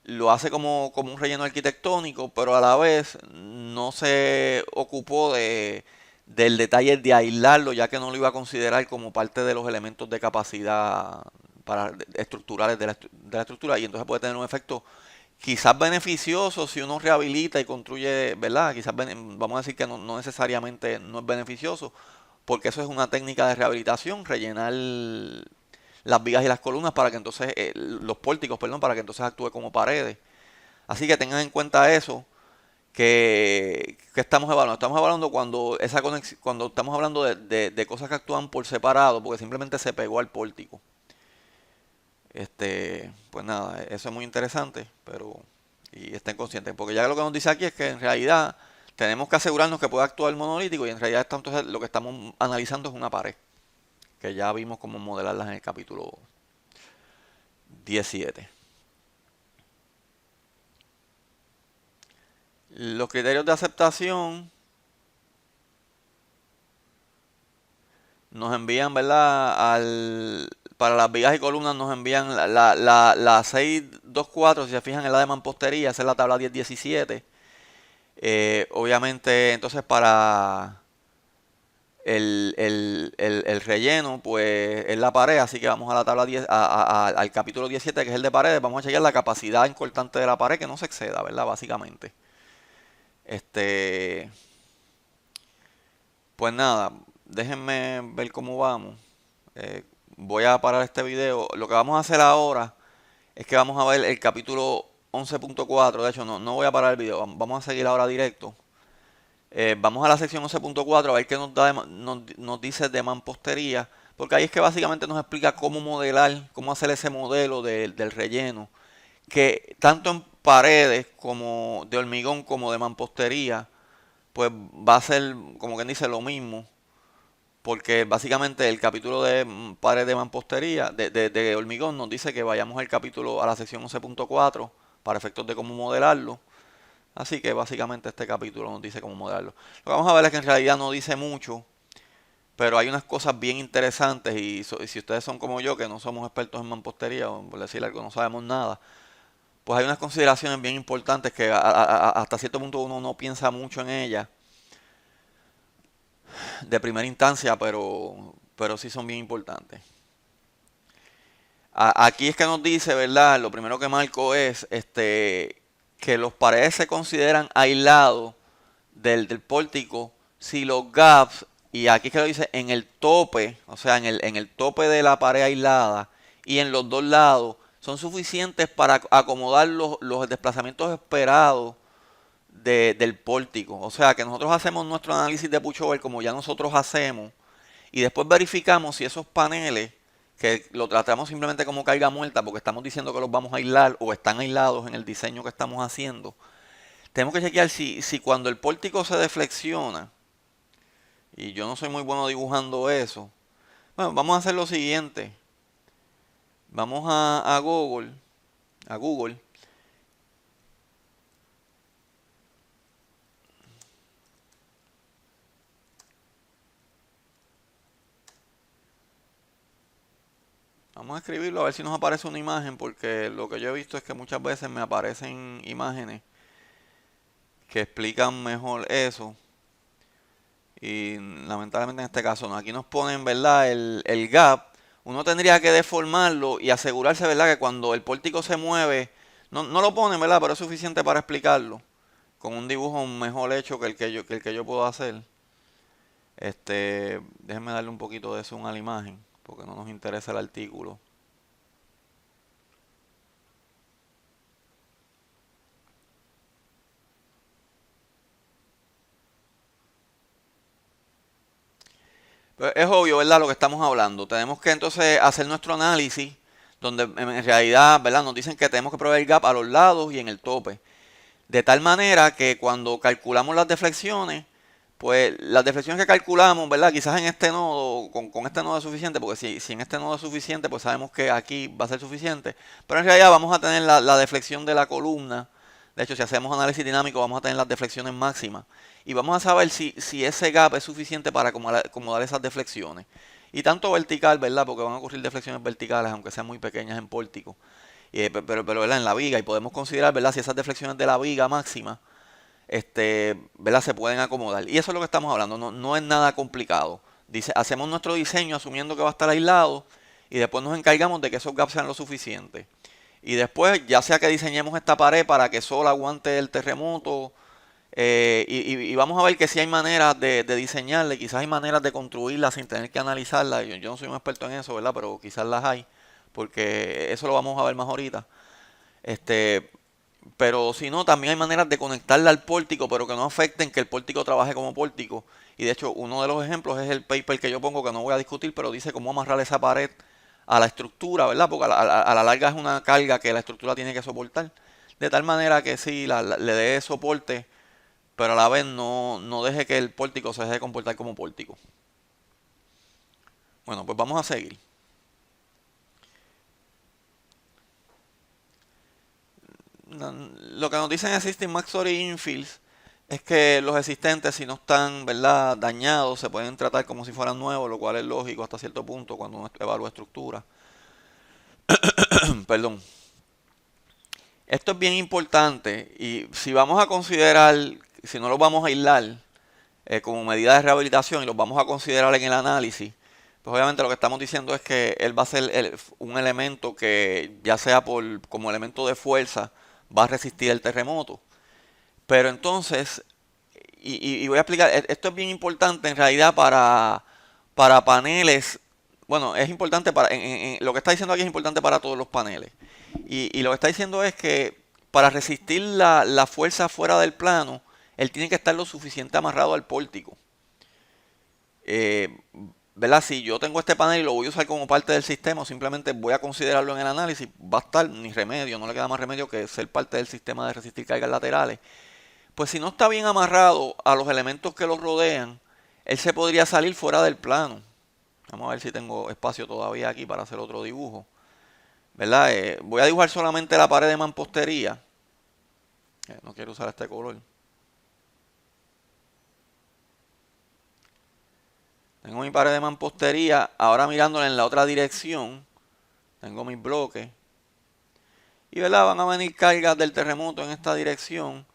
lo hace como un relleno arquitectónico, pero a la vez no se ocupó del detalle de aislarlo, ya que no lo iba a considerar como parte de los elementos de capacidad estructurales de la estructura, y entonces puede tener un efecto quizás beneficioso si uno rehabilita y construye, ¿verdad? Quizás vamos a decir que no necesariamente no es beneficioso, porque eso es una técnica de rehabilitación, rellenar las vigas y las columnas para que entonces, los pórticos, perdón, para que entonces actúe como paredes. Así que tengan en cuenta eso, que estamos evaluando. Estamos evaluando cuando estamos hablando de cosas que actúan por separado, porque simplemente se pegó al pórtico. Pues nada, eso es muy interesante, pero y estén conscientes, porque ya lo que nos dice aquí es que en realidad tenemos que asegurarnos que pueda actuar el monolítico y en realidad entonces lo que estamos analizando es una pared, que ya vimos cómo modelarlas en el capítulo 17. Los criterios de aceptación nos envían, ¿verdad? Para las vigas y columnas nos envían la 624, si se fijan en la de mampostería, esa es la tabla 1017. Obviamente, entonces para el relleno, pues es la pared, así que vamos a la tabla 10, al capítulo 17, que es el de paredes. Vamos a chequear la capacidad importante de la pared, que no se exceda, ¿verdad? Básicamente. Este, pues nada, déjenme ver cómo vamos. Eh, Voy a parar este video. Lo que vamos a hacer ahora es que vamos a ver el capítulo 11.4. De hecho, no voy a parar el video. Vamos a seguir ahora directo. Vamos a la sección 11.4 a ver qué nos dice de mampostería. Porque ahí es que básicamente nos explica cómo modelar, cómo hacer ese modelo del relleno. Que tanto en paredes como de hormigón como de mampostería, pues va a ser, como quien dice, lo mismo. Porque básicamente el capítulo de pared de mampostería, de hormigón, nos dice que vayamos al capítulo, a la sección 11.4 para efectos de cómo modelarlo. Así que básicamente este capítulo nos dice cómo modelarlo. Lo que vamos a ver es que en realidad no dice mucho, pero hay unas cosas bien interesantes y si ustedes son como yo, que no somos expertos en mampostería, o por decir algo, no sabemos nada, pues hay unas consideraciones bien importantes que hasta cierto punto uno no piensa mucho en ellas de primera instancia, pero sí son bien importantes. Aquí es que nos dice, ¿verdad? Lo primero que marco es que los paredes se consideran aislados del pórtico si los gaps, y aquí es que lo dice, en el tope, o sea, en el tope de la pared aislada y en los dos lados, son suficientes para acomodar los desplazamientos esperados del pórtico. O sea, que nosotros hacemos nuestro análisis de pushover como ya nosotros hacemos y después verificamos si esos paneles, que lo tratamos simplemente como carga muerta porque estamos diciendo que los vamos a aislar o están aislados en el diseño que estamos haciendo, tenemos que chequear si cuando el pórtico se deflexiona, y yo no soy muy bueno dibujando eso, bueno, vamos a hacer lo siguiente. Vamos a Google, vamos a escribirlo a ver si nos aparece una imagen, porque lo que yo he visto es que muchas veces me aparecen imágenes que explican mejor eso. Y lamentablemente en este caso no. Aquí nos ponen, ¿verdad? El gap. Uno tendría que deformarlo y asegurarse, ¿verdad? Que cuando el pórtico se mueve, no lo ponen, ¿verdad? Pero es suficiente para explicarlo. Con un dibujo mejor hecho que el que yo puedo hacer. Déjenme darle un poquito de zoom a la imagen, porque no nos interesa el artículo. Pues es obvio, ¿verdad? Lo que estamos hablando. Tenemos que entonces hacer nuestro análisis, donde en realidad, ¿verdad? Nos dicen que tenemos que proveer gap a los lados y en el tope. De tal manera que cuando calculamos las deflexiones, pues las deflexiones que calculamos, ¿verdad? Quizás en este nodo, con este nodo es suficiente, porque si en este nodo es suficiente, pues sabemos que aquí va a ser suficiente. Pero en realidad vamos a tener la deflexión de la columna. De hecho, si hacemos análisis dinámico, vamos a tener las deflexiones máximas. Y vamos a saber si ese gap es suficiente para acomodar esas deflexiones. Y tanto vertical, ¿verdad? Porque van a ocurrir deflexiones verticales, aunque sean muy pequeñas en pórtico. Pero ¿verdad? En la viga. Y podemos considerar, ¿verdad? Si esas deflexiones de la viga máxima, ¿verdad? Se pueden acomodar. Y eso es lo que estamos hablando. No es nada complicado. Hacemos nuestro diseño asumiendo que va a estar aislado. Y después nos encargamos de que esos gaps sean lo suficiente. Y después, ya sea que diseñemos esta pared para que solo aguante el terremoto, y vamos a ver que sí hay maneras de diseñarla, y quizás hay maneras de construirla sin tener que analizarla. Yo no soy un experto en eso, ¿verdad? Pero quizás las hay, porque eso lo vamos a ver más ahorita. Este, pero si no, también hay maneras de conectarla al pórtico, pero que no afecten que el pórtico trabaje como pórtico. Y de hecho, uno de los ejemplos es el paper que yo pongo, que no voy a discutir, pero dice cómo amarrar esa pared a la estructura, ¿verdad? Porque a la larga es una carga que la estructura tiene que soportar. De tal manera que sí, le dé soporte, pero a la vez no deje que el pórtico se deje de comportar como pórtico. Bueno, pues vamos a seguir. Lo que nos dicen Existing Maxstory Infills es que los existentes, si no están, ¿verdad?, dañados, se pueden tratar como si fueran nuevos, lo cual es lógico hasta cierto punto cuando uno evalúa estructura. Perdón. Esto es bien importante y si vamos a considerar, si no los vamos a aislar como medida de rehabilitación y los vamos a considerar en el análisis, pues obviamente lo que estamos diciendo es que él va a ser un elemento que ya sea como elemento de fuerza va a resistir el terremoto. Pero entonces, y voy a explicar, esto es bien importante en realidad para paneles. Bueno, es importante lo que está diciendo aquí es importante para todos los paneles. Y lo que está diciendo es que para resistir la fuerza fuera del plano, él tiene que estar lo suficiente amarrado al pórtico. Eh, ¿Verdad? Si yo tengo este panel y lo voy a usar como parte del sistema, o simplemente voy a considerarlo en el análisis, va a estar ni remedio, no le queda más remedio que ser parte del sistema de resistir cargas laterales. Pues si no está bien amarrado a los elementos que lo rodean, él se podría salir fuera del plano. Vamos a ver si tengo espacio todavía aquí para hacer otro dibujo. ¿Verdad? Voy a dibujar solamente la pared de mampostería. No quiero usar este color. Tengo mi pared de mampostería. Ahora mirándola en la otra dirección. Tengo mis bloques. Y ¿verdad? Van a venir cargas del terremoto en esta dirección.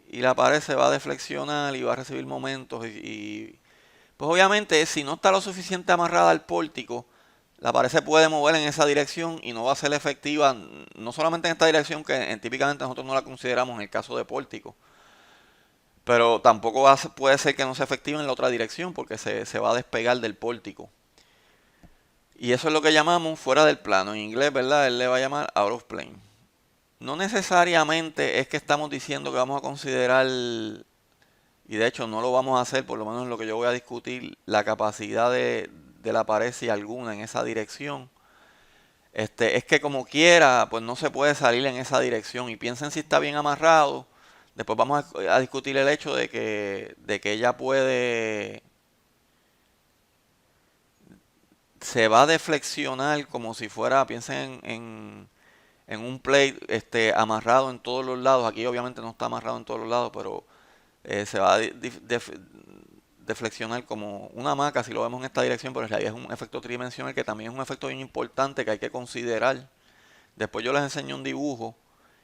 Y la pared se va a deflexionar y va a recibir momentos. Pues obviamente si no está lo suficiente amarrada al pórtico, la pared se puede mover en esa dirección y no va a ser efectiva, no solamente en esta dirección que típicamente nosotros no la consideramos en el caso de pórtico, pero tampoco puede ser que no sea efectiva en la otra dirección porque se va a despegar del pórtico. Y eso es lo que llamamos fuera del plano. En inglés, ¿verdad? Él le va a llamar out of plane. No necesariamente es que estamos diciendo que vamos a considerar, y de hecho no lo vamos a hacer, por lo menos en lo que yo voy a discutir, la capacidad de la pared, si alguna, en esa dirección. Es que como quiera, pues no se puede salir en esa dirección. Y piensen si está bien amarrado. Después vamos a discutir el hecho de que ella se va a deflexionar como si fuera, piensen en un plate amarrado en todos los lados. Aquí obviamente no está amarrado en todos los lados, pero se va a deflexionar como una hamaca si lo vemos en esta dirección, pero en realidad es un efecto tridimensional que también es un efecto bien importante que hay que considerar. Después yo les enseño un dibujo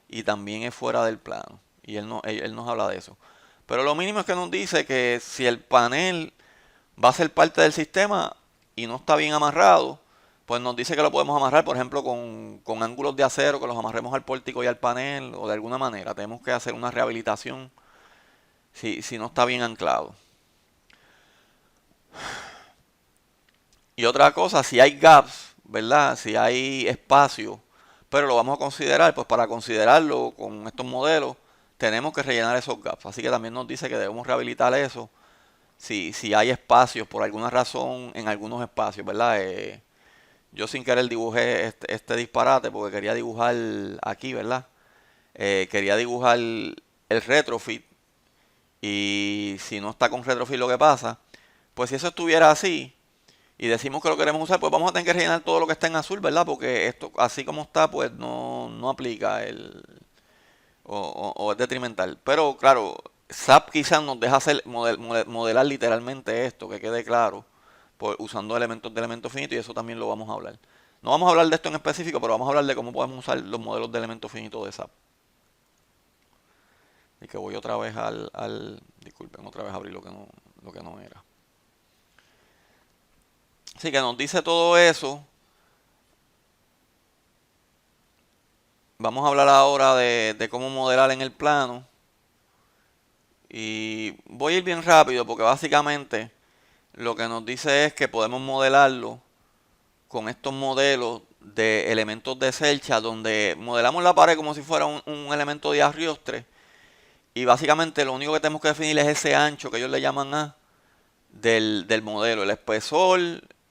y también es fuera del plano y él nos habla de eso. Pero lo mínimo es que nos dice que si el panel va a ser parte del sistema y no está bien amarrado, pues nos dice que lo podemos amarrar, por ejemplo, con ángulos de acero, que los amarremos al pórtico y al panel, o de alguna manera. Tenemos que hacer una rehabilitación si no está bien anclado. Y otra cosa, si hay gaps, ¿verdad? Si hay espacio, pero lo vamos a considerar, pues para considerarlo con estos modelos, tenemos que rellenar esos gaps. Así que también nos dice que debemos rehabilitar eso si hay espacios, por alguna razón, en algunos espacios, ¿verdad? Yo sin querer dibujé este disparate porque quería dibujar aquí, ¿verdad? Quería dibujar el retrofit y si no está con retrofit lo que pasa, pues si eso estuviera así y decimos que lo queremos usar, pues vamos a tener que rellenar todo lo que está en azul, ¿verdad? Porque esto así como está, pues no aplica o es detrimental. Pero claro, SAP quizás nos deja modelar literalmente esto, que quede claro, usando elementos de elemento finito y eso también lo vamos a hablar. No vamos a hablar de esto en específico, pero vamos a hablar de cómo podemos usar los modelos de elemento finito de SAP. Y que voy otra vez disculpen, otra vez a abrir lo que no era. Así que nos dice todo eso. Vamos a hablar ahora de cómo modelar en el plano. Y voy a ir bien rápido porque básicamente lo que nos dice es que podemos modelarlo con estos modelos de elementos de Selcha, donde modelamos la pared como si fuera un elemento de arriostre. Y básicamente lo único que tenemos que definir es ese ancho que ellos le llaman A del modelo, el espesor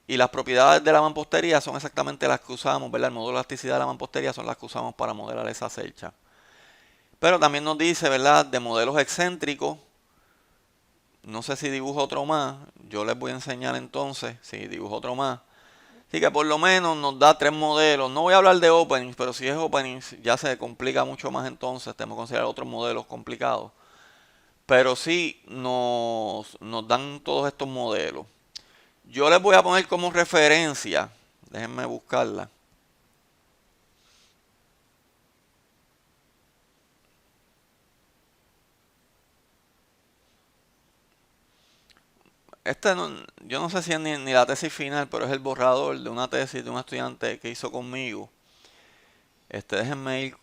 Y las propiedades de la mampostería son exactamente las que usamos, ¿verdad? El módulo de elasticidad de la mampostería son las que usamos para modelar esa celcha. Pero también nos dice, ¿verdad? De modelos excéntricos. No sé si dibujo otro más. Yo les voy a enseñar entonces si dibujo otro más. Así que por lo menos nos da 3 modelos. No voy a hablar de openings, pero si es openings ya se complica mucho más entonces. Tenemos que considerar otros modelos complicados. Pero sí nos dan todos estos modelos. Yo les voy a poner como referencia. Déjenme buscarla. Yo no sé si es ni la tesis final, pero es el borrador de una tesis de un estudiante que hizo conmigo. Déjenme ir.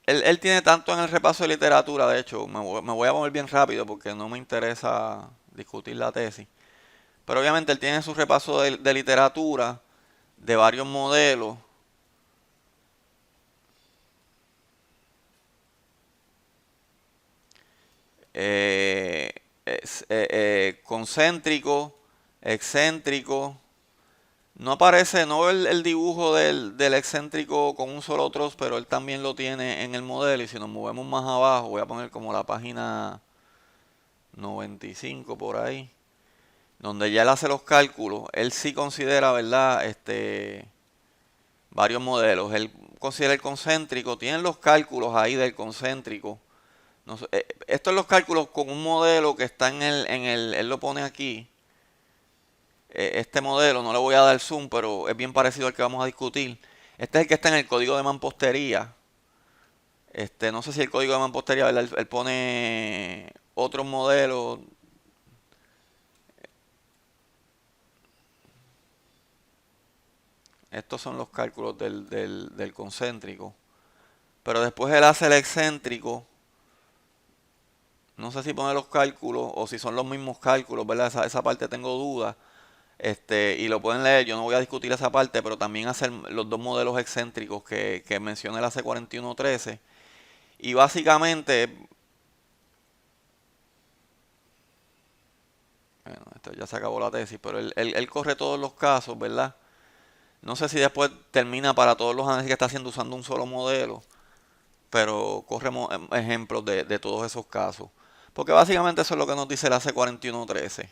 Él tiene tanto en el repaso de literatura, de hecho, me voy a mover bien rápido porque no me interesa discutir la tesis. Pero obviamente él tiene su repaso de literatura, de varios modelos. eh, Concéntrico, excéntrico. No aparece, no veo el dibujo del excéntrico con un solo trozo, pero él también lo tiene en el modelo. Y si nos movemos más abajo, voy a poner como la página 95 por ahí, donde ya él hace los cálculos. Él sí considera, ¿verdad? Varios modelos. Él considera el concéntrico, tienen los cálculos ahí del concéntrico. No sé, estos son los cálculos con un modelo que está él lo pone aquí. Este modelo, no le voy a dar zoom, pero es bien parecido al que vamos a discutir. Este es el que está en el código de mampostería. No sé si el código de mampostería, ¿verdad? Él pone otros modelos. Estos son los cálculos del concéntrico. Pero después él hace el excéntrico. No sé si pone los cálculos o si son los mismos cálculos, ¿verdad? Esa parte tengo dudas. Y lo pueden leer, yo no voy a discutir esa parte, pero también hacer los dos modelos excéntricos que menciona la C4113. Y básicamente, bueno, esto ya se acabó la tesis, pero él corre todos los casos, ¿verdad? No sé si después termina para todos los análisis que está haciendo usando un solo modelo, pero corre ejemplos de todos esos casos. Porque básicamente eso es lo que nos dice la C4113.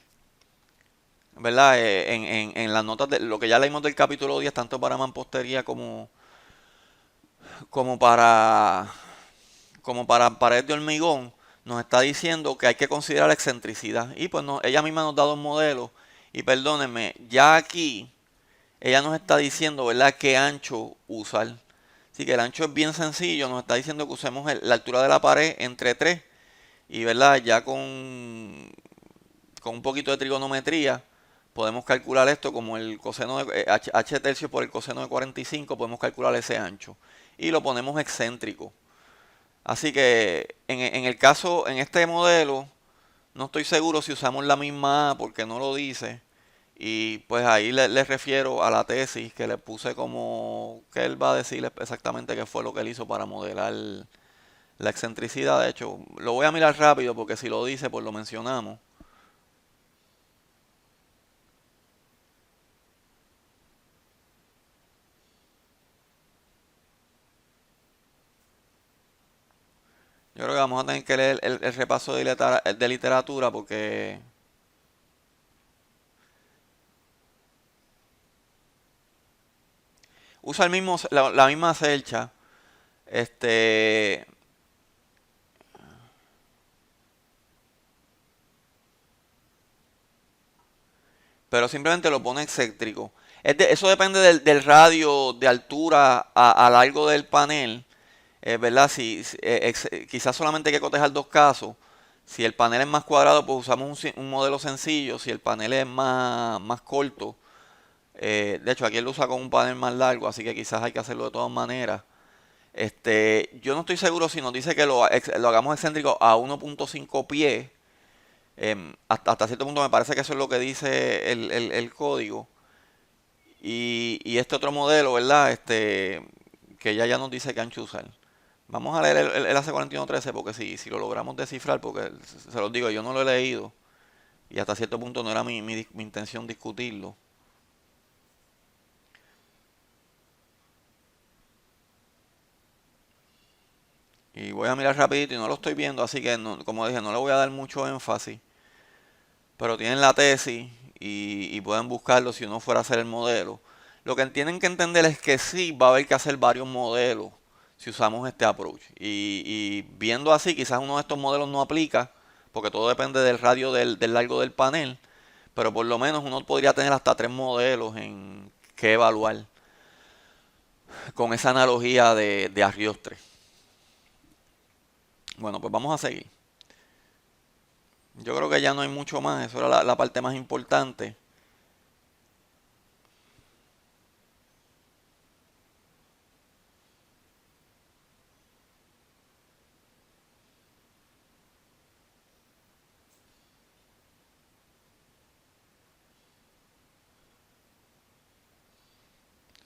¿Verdad? En las notas de lo que ya leímos del capítulo 10, tanto para mampostería como para, como para pared de hormigón, nos está diciendo que hay que considerar la excentricidad. Y pues no, ella misma nos da dos modelos. Y perdónenme, ya aquí ella nos está diciendo, ¿verdad?, qué ancho usar. Así que el ancho es bien sencillo, nos está diciendo que usemos la altura de la pared entre 3 y, ¿verdad?, ya con un poquito de trigonometría podemos calcular esto como el coseno de h tercio por el coseno de 45, podemos calcular ese ancho y lo ponemos excéntrico. Así que en el caso, en este modelo, no estoy seguro si usamos la misma A porque no lo dice. Y pues ahí le refiero a la tesis que le puse como que él va a decir exactamente qué fue lo que él hizo para modelar la excentricidad. De hecho, lo voy a mirar rápido porque si lo dice, pues lo mencionamos. Yo creo que vamos a tener que leer el repaso de literatura porque usa la misma celcha. Este, pero simplemente lo pone excéntrico. Eso depende del radio de altura a largo del panel, ¿verdad? Quizás solamente hay que cotejar dos casos. Si el panel es más cuadrado, pues usamos un modelo sencillo. Si el panel es más corto, de hecho aquí él lo usa con un panel más largo, así que quizás hay que hacerlo de todas maneras. Yo no estoy seguro si nos dice que lo hagamos excéntrico a 1.5 pies. Hasta cierto punto me parece que eso es lo que dice el código. Y este otro modelo, ¿verdad? Que ya nos dice que ancho usar. Vamos a leer el AC4113 porque si lo logramos descifrar, porque se los digo, yo no lo he leído y hasta cierto punto no era mi intención discutirlo. y voy a mirar rapidito y no lo estoy viendo, así que como dije, no le voy a dar mucho énfasis, pero tienen la tesis y pueden buscarlo si uno fuera a hacer el modelo. Lo que tienen que entender es que sí va a haber que hacer varios modelos si usamos este approach. Y viendo así, quizás uno de estos modelos no aplica, porque todo depende del radio del largo del panel, pero por lo menos uno podría tener hasta 3 modelos en que evaluar con esa analogía de Arioste. Bueno, pues vamos a seguir. Yo creo que ya no hay mucho más, eso era la parte más importante.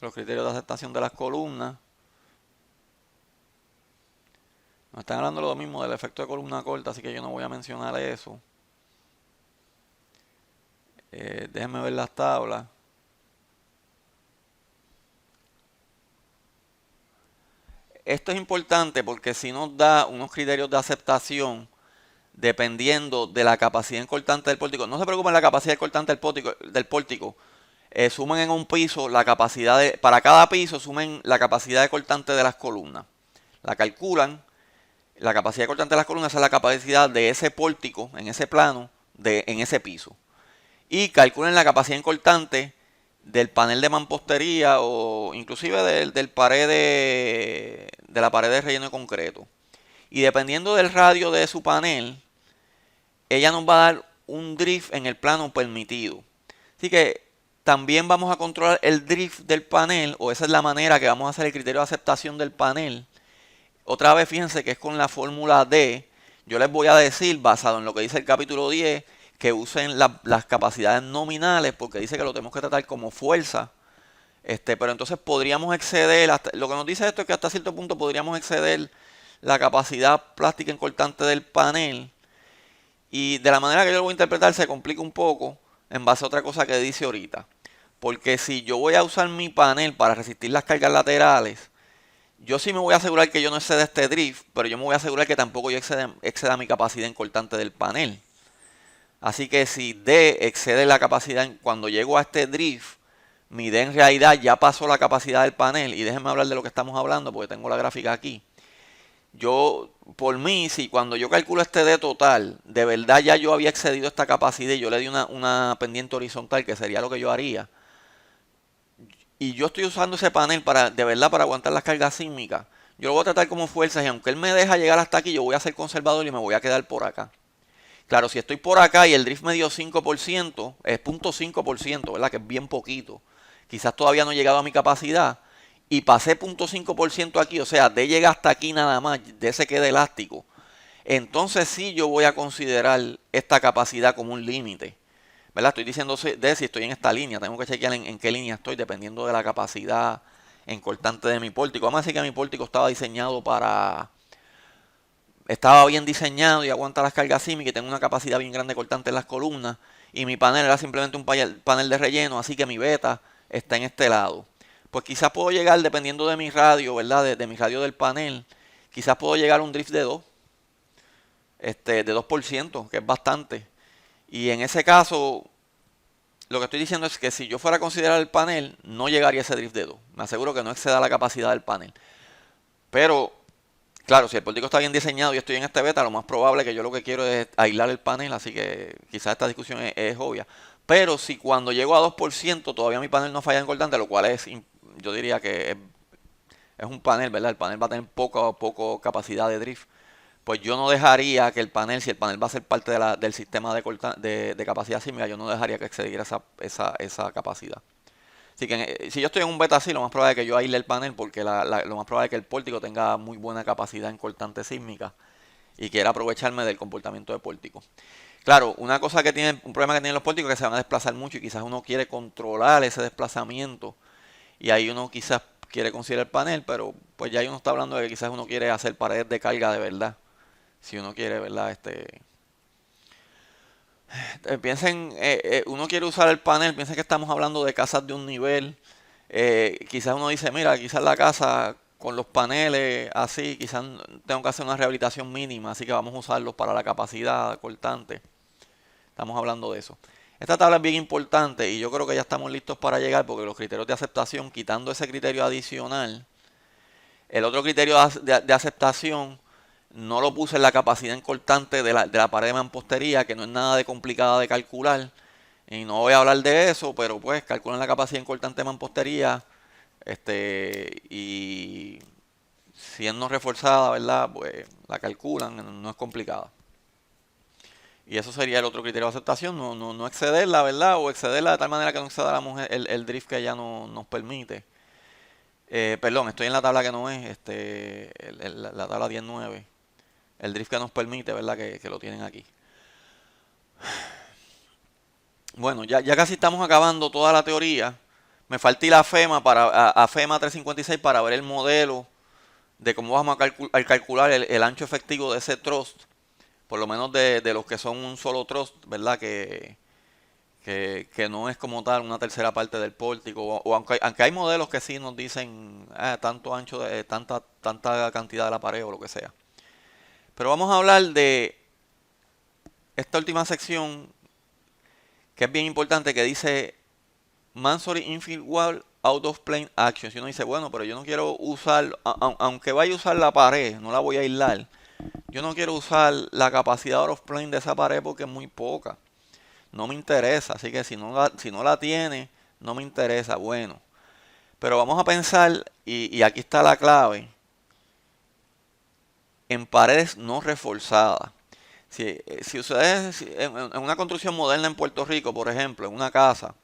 Los criterios de aceptación de las columnas. Nos están hablando lo mismo del efecto de columna corta, así que yo no voy a mencionar eso. Déjenme ver las tablas. Esto es importante porque si nos da unos criterios de aceptación dependiendo de la capacidad cortante del pórtico. No se preocupen la capacidad cortante del pórtico. Sumen en un piso la capacidad para cada piso sumen la capacidad de cortante de las columnas. La calculan. La capacidad cortante de las columnas es la capacidad de ese pórtico en ese plano en ese piso. Y calculen la capacidad cortante del panel de mampostería o inclusive del pared de la pared de relleno de concreto. Y dependiendo del radio de su panel, ella nos va a dar un drift en el plano permitido. Así que también vamos a controlar el drift del panel, o esa es la manera que vamos a hacer el criterio de aceptación del panel. Otra vez fíjense que es con la fórmula D. Yo les voy a decir, basado en lo que dice el capítulo 10, que usen las capacidades nominales, porque dice que lo tenemos que tratar como fuerza. Pero entonces podríamos exceder, lo que nos dice esto es que hasta cierto punto podríamos exceder la capacidad plástica cortante del panel. Y de la manera que yo lo voy a interpretar se complica un poco en base a otra cosa que dice ahorita. Porque si yo voy a usar mi panel para resistir las cargas laterales, yo sí me voy a asegurar que yo no exceda este drift, pero yo me voy a asegurar que tampoco yo exceda mi capacidad cortante del panel. Así que si D excede la capacidad, cuando llego a este drift, mi D en realidad ya pasó la capacidad del panel. Y déjenme hablar de lo que estamos hablando porque tengo la gráfica aquí. Yo, por mí, si cuando yo calculo este D total, de verdad ya yo había excedido esta capacidad y yo le di una pendiente horizontal, que sería lo que yo haría, y yo estoy usando ese panel de verdad para aguantar las cargas sísmicas, yo lo voy a tratar como fuerzas y aunque él me deja llegar hasta aquí, yo voy a ser conservador y me voy a quedar por acá. Claro, si estoy por acá y el drift me dio 5%, es 0.5%, ¿verdad? Que es bien poquito. Quizás todavía no he llegado a mi capacidad y pasé 0.5% aquí, o sea, de llega hasta aquí nada más, de ese queda elástico. Entonces sí yo voy a considerar esta capacidad como un límite. ¿Verdad? Estoy diciendo de si estoy en esta línea, tengo que chequear en qué línea estoy dependiendo de la capacidad en cortante de mi pórtico. Vamos a decir que mi pórtico estaba diseñado estaba bien diseñado y aguanta las cargas sísmicas y tengo una capacidad bien grande cortante en las columnas y mi panel era simplemente un panel de relleno, así que mi beta está en este lado. Pues quizás puedo llegar, dependiendo de mi radio, ¿verdad? De mi radio del panel, quizás puedo llegar a un drift de 2, de 2%, que es bastante. Y en ese caso, lo que estoy diciendo es que si yo fuera a considerar el panel, no llegaría a ese drift de 2. Me aseguro que no exceda la capacidad del panel. Pero, claro, si el pórtico está bien diseñado y estoy en este beta, lo más probable es que yo lo que quiero es aislar el panel, así que quizás esta discusión es obvia. Pero si cuando llego a 2% todavía mi panel no falla en cortante, lo cual yo diría que es un panel, ¿verdad? El panel va a tener poco capacidad de drift. Pues yo no dejaría que el panel, si el panel va a ser parte del sistema de capacidad sísmica, yo no dejaría que excediera esa capacidad. Así que si yo estoy en un beta así, lo más probable es que yo aísle el panel porque lo más probable es que el pórtico tenga muy buena capacidad en cortante sísmica y quiera aprovecharme del comportamiento de pórtico. Claro, un problema que tienen los pórticos es que se van a desplazar mucho y quizás uno quiere controlar ese desplazamiento y ahí uno quizás quiere considerar el panel, pero pues ya uno está hablando de que quizás uno quiere hacer paredes de carga de verdad. Si uno quiere, ¿verdad? Piensen, uno quiere usar el panel, piensen que estamos hablando de casas de un nivel. Quizás uno dice, mira, quizás la casa con los paneles así, quizás tengo que hacer una rehabilitación mínima, así que vamos a usarlos para la capacidad cortante. Estamos hablando de eso. Esta tabla es bien importante y yo creo que ya estamos listos para llegar porque los criterios de aceptación, quitando ese criterio adicional, el otro criterio de aceptación no lo puse en la capacidad en cortante de la pared de mampostería, que no es nada de complicada de calcular. Y no voy a hablar de eso, pero pues calculan la capacidad en cortante de mampostería. Y siendo reforzada, ¿verdad? Pues la calculan, no es complicada. Y eso sería el otro criterio de aceptación, no excederla, ¿verdad? O excederla de tal manera que no exceda la mujer, el drift que ella nos permite. Perdón, estoy en la tabla que no es, la tabla 19. El drift que nos permite, ¿verdad? Que lo tienen aquí. Bueno, ya casi estamos acabando toda la teoría. Me falta ir a FEMA, a FEMA 356 para ver el modelo de cómo vamos a calcular el ancho efectivo de ese trust. Por lo menos de los que son un solo trust, ¿verdad? Que no es como tal una tercera parte del pórtico. O aunque hay modelos que sí nos dicen tanto ancho, de tanta cantidad de la pared o lo que sea. Pero vamos a hablar de esta última sección que es bien importante, que dice Mansory Infill Wall Out of Plane Actions. Y uno dice, bueno, pero yo no quiero usar, aunque vaya a usar la pared, no la voy a aislar. Yo no quiero usar la capacidad out of plane de esa pared porque es muy poca. No me interesa. Así que si no la tiene, no me interesa. Bueno, pero vamos a pensar, y aquí está la clave, en paredes no reforzadas. Si ustedes, en una construcción moderna en Puerto Rico, por ejemplo, en una casa,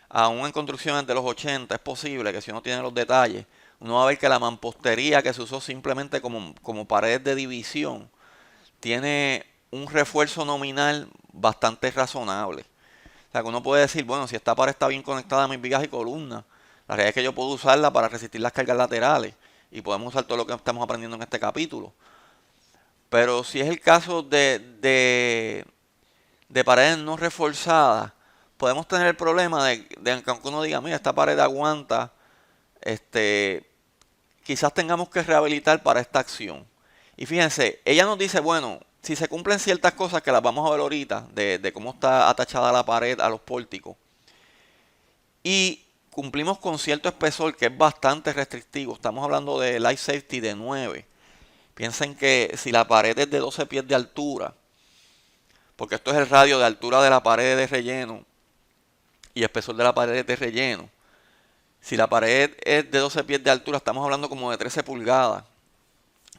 aún en construcciones de los 80, es posible que si uno tiene los detalles, uno va a ver que la mampostería que se usó simplemente como pared de división tiene un refuerzo nominal bastante razonable. O sea, que uno puede decir, bueno, si esta pared está bien conectada a mis vigas y columnas, la realidad es que yo puedo usarla para resistir las cargas laterales y podemos usar todo lo que estamos aprendiendo en este capítulo. Pero si es el caso de paredes no reforzadas, podemos tener el problema de que aunque uno diga, mira, esta pared aguanta, quizás tengamos que rehabilitar para esta acción. Y fíjense, ella nos dice, bueno, si se cumplen ciertas cosas que las vamos a ver ahorita, de cómo está atachada la pared a los pórticos, y cumplimos con cierto espesor que es bastante restrictivo, estamos hablando de Life Safety de 9. Piensen que si la pared es de 12 pies de altura, porque esto es el radio de altura de la pared de relleno y espesor de la pared de relleno. Si la pared es de 12 pies de altura, estamos hablando como de 13 pulgadas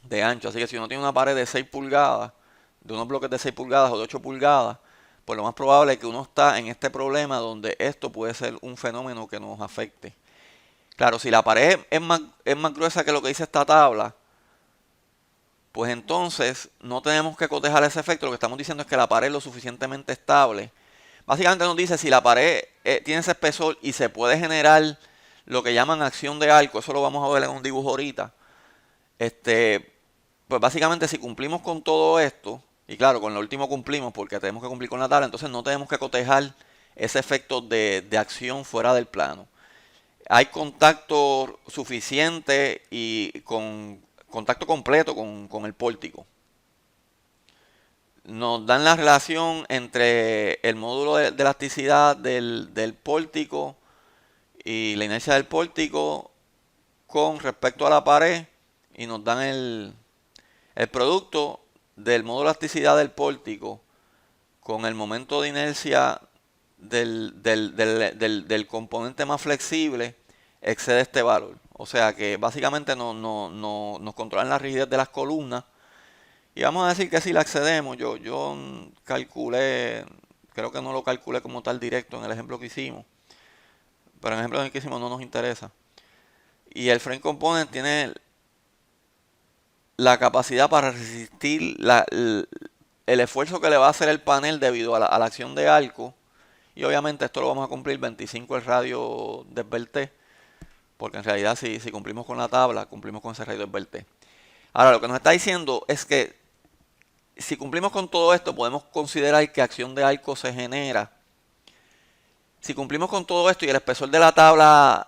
de ancho. Así que si uno tiene una pared de 6 pulgadas, de unos bloques de 6 pulgadas o de 8 pulgadas, pues lo más probable es que uno está en este problema donde esto puede ser un fenómeno que nos afecte. Claro, si la pared es más gruesa que lo que dice esta tabla, pues entonces no tenemos que cotejar ese efecto. Lo que estamos diciendo es que la pared es lo suficientemente estable. Básicamente nos dice si la pared tiene ese espesor y se puede generar lo que llaman acción de arco. Eso lo vamos a ver en un dibujo ahorita. Pues básicamente si cumplimos con todo esto, y claro, con lo último cumplimos porque tenemos que cumplir con la tabla, entonces no tenemos que cotejar ese efecto de acción fuera del plano. Hay contacto suficiente y con contacto completo con el pórtico. Nos dan la relación entre el módulo de elasticidad del pórtico y la inercia del pórtico con respecto a la pared y nos dan el producto del módulo de elasticidad del pórtico con el momento de inercia del componente más flexible excede este valor. O sea que básicamente nos controlan la rigidez de las columnas. Y vamos a decir que si la excedemos, yo calculé, creo que no lo calculé como tal directo en el ejemplo que hicimos. Pero en el ejemplo que hicimos no nos interesa. Y el frame component tiene la capacidad para resistir el esfuerzo que le va a hacer el panel debido a la acción de arco. Y obviamente esto lo vamos a cumplir 25 el radio del T. Porque en realidad si cumplimos con la tabla, cumplimos con ese radio del T. Ahora lo que nos está diciendo es que si cumplimos con todo esto, podemos considerar que acción de arco se genera. Si cumplimos con todo esto y el espesor de la tabla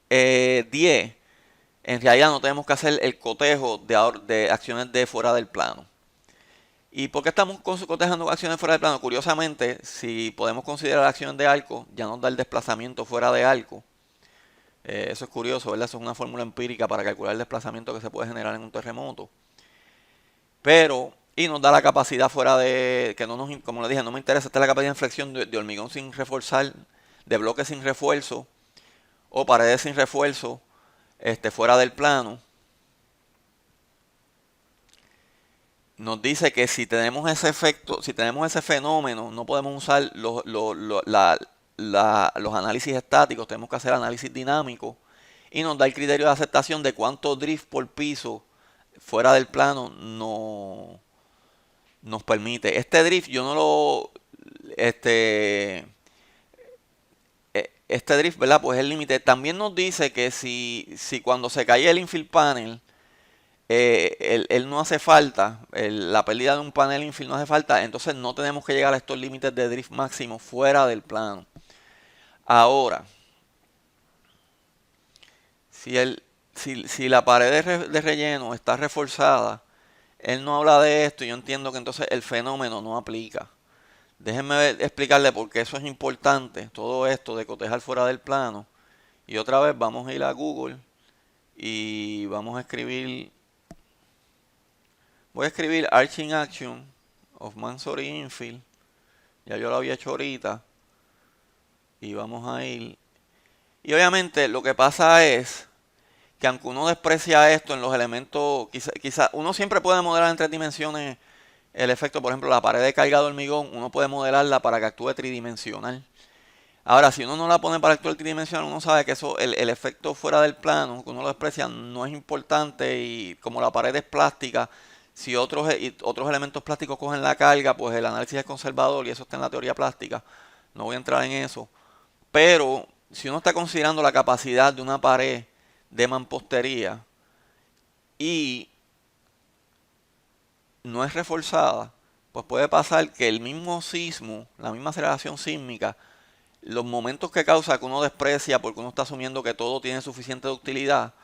10 en realidad no tenemos que hacer el cotejo de acciones de fuera del plano. ¿Y por qué estamos cotejando acciones fuera del plano? Curiosamente, si podemos considerar acciones de arco, ya nos da el desplazamiento fuera de arco. Eso es curioso, ¿verdad? Eso es una fórmula empírica para calcular el desplazamiento que se puede generar en un terremoto. Pero, y nos da la capacidad fuera de, que no nos, como le dije, no me interesa, esta es la capacidad de inflexión de hormigón sin reforzar, de bloques sin refuerzo, o paredes sin refuerzo, fuera del plano. Nos dice que si tenemos ese efecto, si tenemos ese fenómeno, no podemos usar los análisis estáticos, tenemos que hacer análisis dinámico y nos da el criterio de aceptación de cuánto drift por piso fuera del plano nos permite. Este drift yo no lo, este drift, ¿verdad? Pues es el límite. También nos dice que si cuando se cae el infill panel, él no hace falta, la pérdida de un panel infill no hace falta, entonces no tenemos que llegar a estos límites de drift máximo fuera del plano. Ahora, si la pared de relleno está reforzada, él no habla de esto y yo entiendo que entonces el fenómeno no aplica. Déjenme explicarle por qué eso es importante, todo esto de cotejar fuera del plano. Y otra vez vamos a ir a Google y vamos a escribir, voy a escribir Arching Action of Mansory Infill. Ya yo lo había hecho ahorita. Y vamos a ir. Y obviamente lo que pasa es que aunque uno desprecia esto en los elementos, quizá uno siempre puede modelar en tres dimensiones el efecto, por ejemplo, la pared de carga de hormigón, uno puede modelarla para que actúe tridimensional. Ahora, si uno no la pone para actuar tridimensional, uno sabe que eso, el efecto fuera del plano, que uno lo desprecia, no es importante y como la pared es plástica, si otros elementos plásticos cogen la carga, pues el análisis es conservador y eso está en la teoría plástica. No voy a entrar en eso. Pero si uno está considerando la capacidad de una pared de mampostería y no es reforzada, pues puede pasar que el mismo sismo, la misma aceleración sísmica, los momentos que causa que uno desprecia porque uno está asumiendo que todo tiene suficiente ductilidad,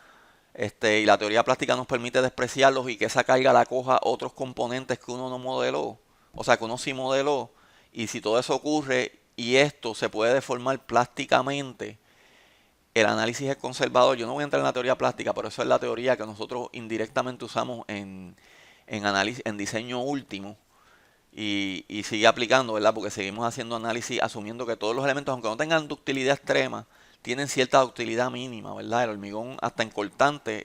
y la teoría plástica nos permite despreciarlos y que esa carga la coja otros componentes que uno no modeló, o sea que uno sí modeló, y si todo eso ocurre y esto se puede deformar plásticamente, el análisis es conservador. Yo no voy a entrar en la teoría plástica, pero eso es la teoría que nosotros indirectamente usamos análisis, en diseño último. Y sigue aplicando, ¿verdad? Porque seguimos haciendo análisis asumiendo que todos los elementos, aunque no tengan ductilidad extrema, tienen cierta ductilidad mínima, ¿verdad? El hormigón hasta en cortante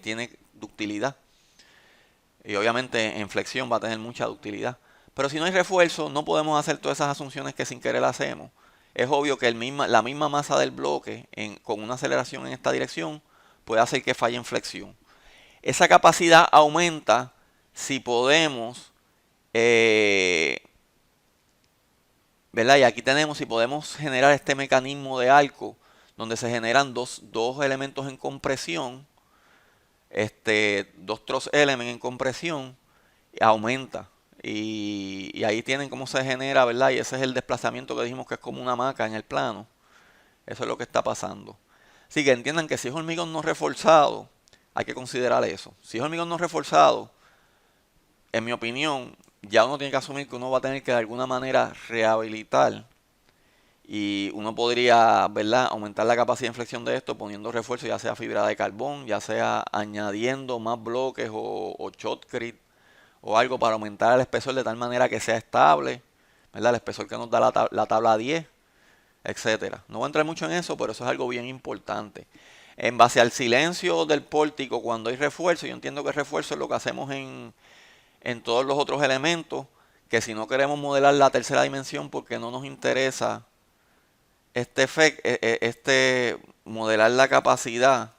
tiene ductilidad. Y obviamente en flexión va a tener mucha ductilidad. Pero si no hay refuerzo, no podemos hacer todas esas asunciones que sin querer hacemos. Es obvio que la misma masa del bloque con una aceleración en esta dirección puede hacer que falle en flexión. Esa capacidad aumenta si podemos, ¿verdad? Y aquí tenemos si podemos generar este mecanismo de arco donde se generan dos elementos en compresión, dos truss elements en compresión, aumenta. Y ahí tienen cómo se genera, ¿verdad? Y ese es el desplazamiento que dijimos que es como una hamaca en el plano. Eso es lo que está pasando. Así que entiendan que si es hormigón no reforzado, hay que considerar eso. Si es hormigón no reforzado, en mi opinión, ya uno tiene que asumir que uno va a tener que de alguna manera rehabilitar y uno podría, ¿verdad?, aumentar la capacidad de inflexión de esto poniendo refuerzo, ya sea fibra de carbón, ya sea añadiendo más bloques o shotcrete o algo para aumentar el espesor de tal manera que sea estable, ¿verdad? El espesor que nos da la tabla 10, etcétera. No voy a entrar mucho en eso, pero eso es algo bien importante. En base al silencio del pórtico, cuando hay refuerzo, yo entiendo que el refuerzo es lo que hacemos en todos los otros elementos, que si no queremos modelar la tercera dimensión porque no nos interesa modelar la capacidad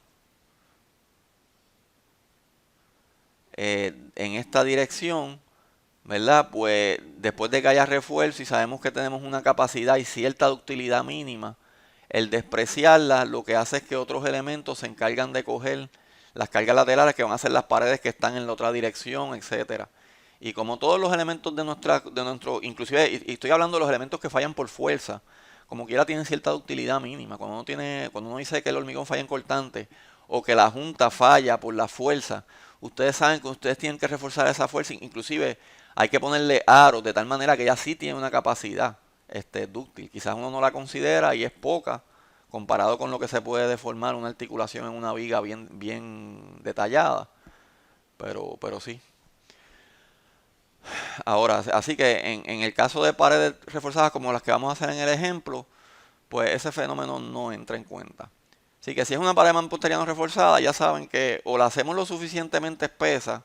en esta dirección, ¿verdad? Pues después de que haya refuerzo y sabemos que tenemos una capacidad y cierta ductilidad mínima, el despreciarla lo que hace es que otros elementos se encargan de coger las cargas laterales que van a ser las paredes que están en la otra dirección, etcétera. Y como todos los elementos de nuestro, inclusive, y estoy hablando de los elementos que fallan por fuerza, como quiera tienen cierta ductilidad mínima. Cuando uno dice que el hormigón falla en cortante o que la junta falla por la fuerza, ustedes saben que ustedes tienen que reforzar esa fuerza, inclusive hay que ponerle aros de tal manera que ella sí tiene una capacidad dúctil. Quizás uno no la considera y es poca comparado con lo que se puede deformar una articulación en una viga bien detallada, pero sí. Ahora, así que en el caso de paredes reforzadas como las que vamos a hacer en el ejemplo, pues ese fenómeno no entra en cuenta. Así que si es una pared mampostería no reforzada, ya saben que o la hacemos lo suficientemente espesa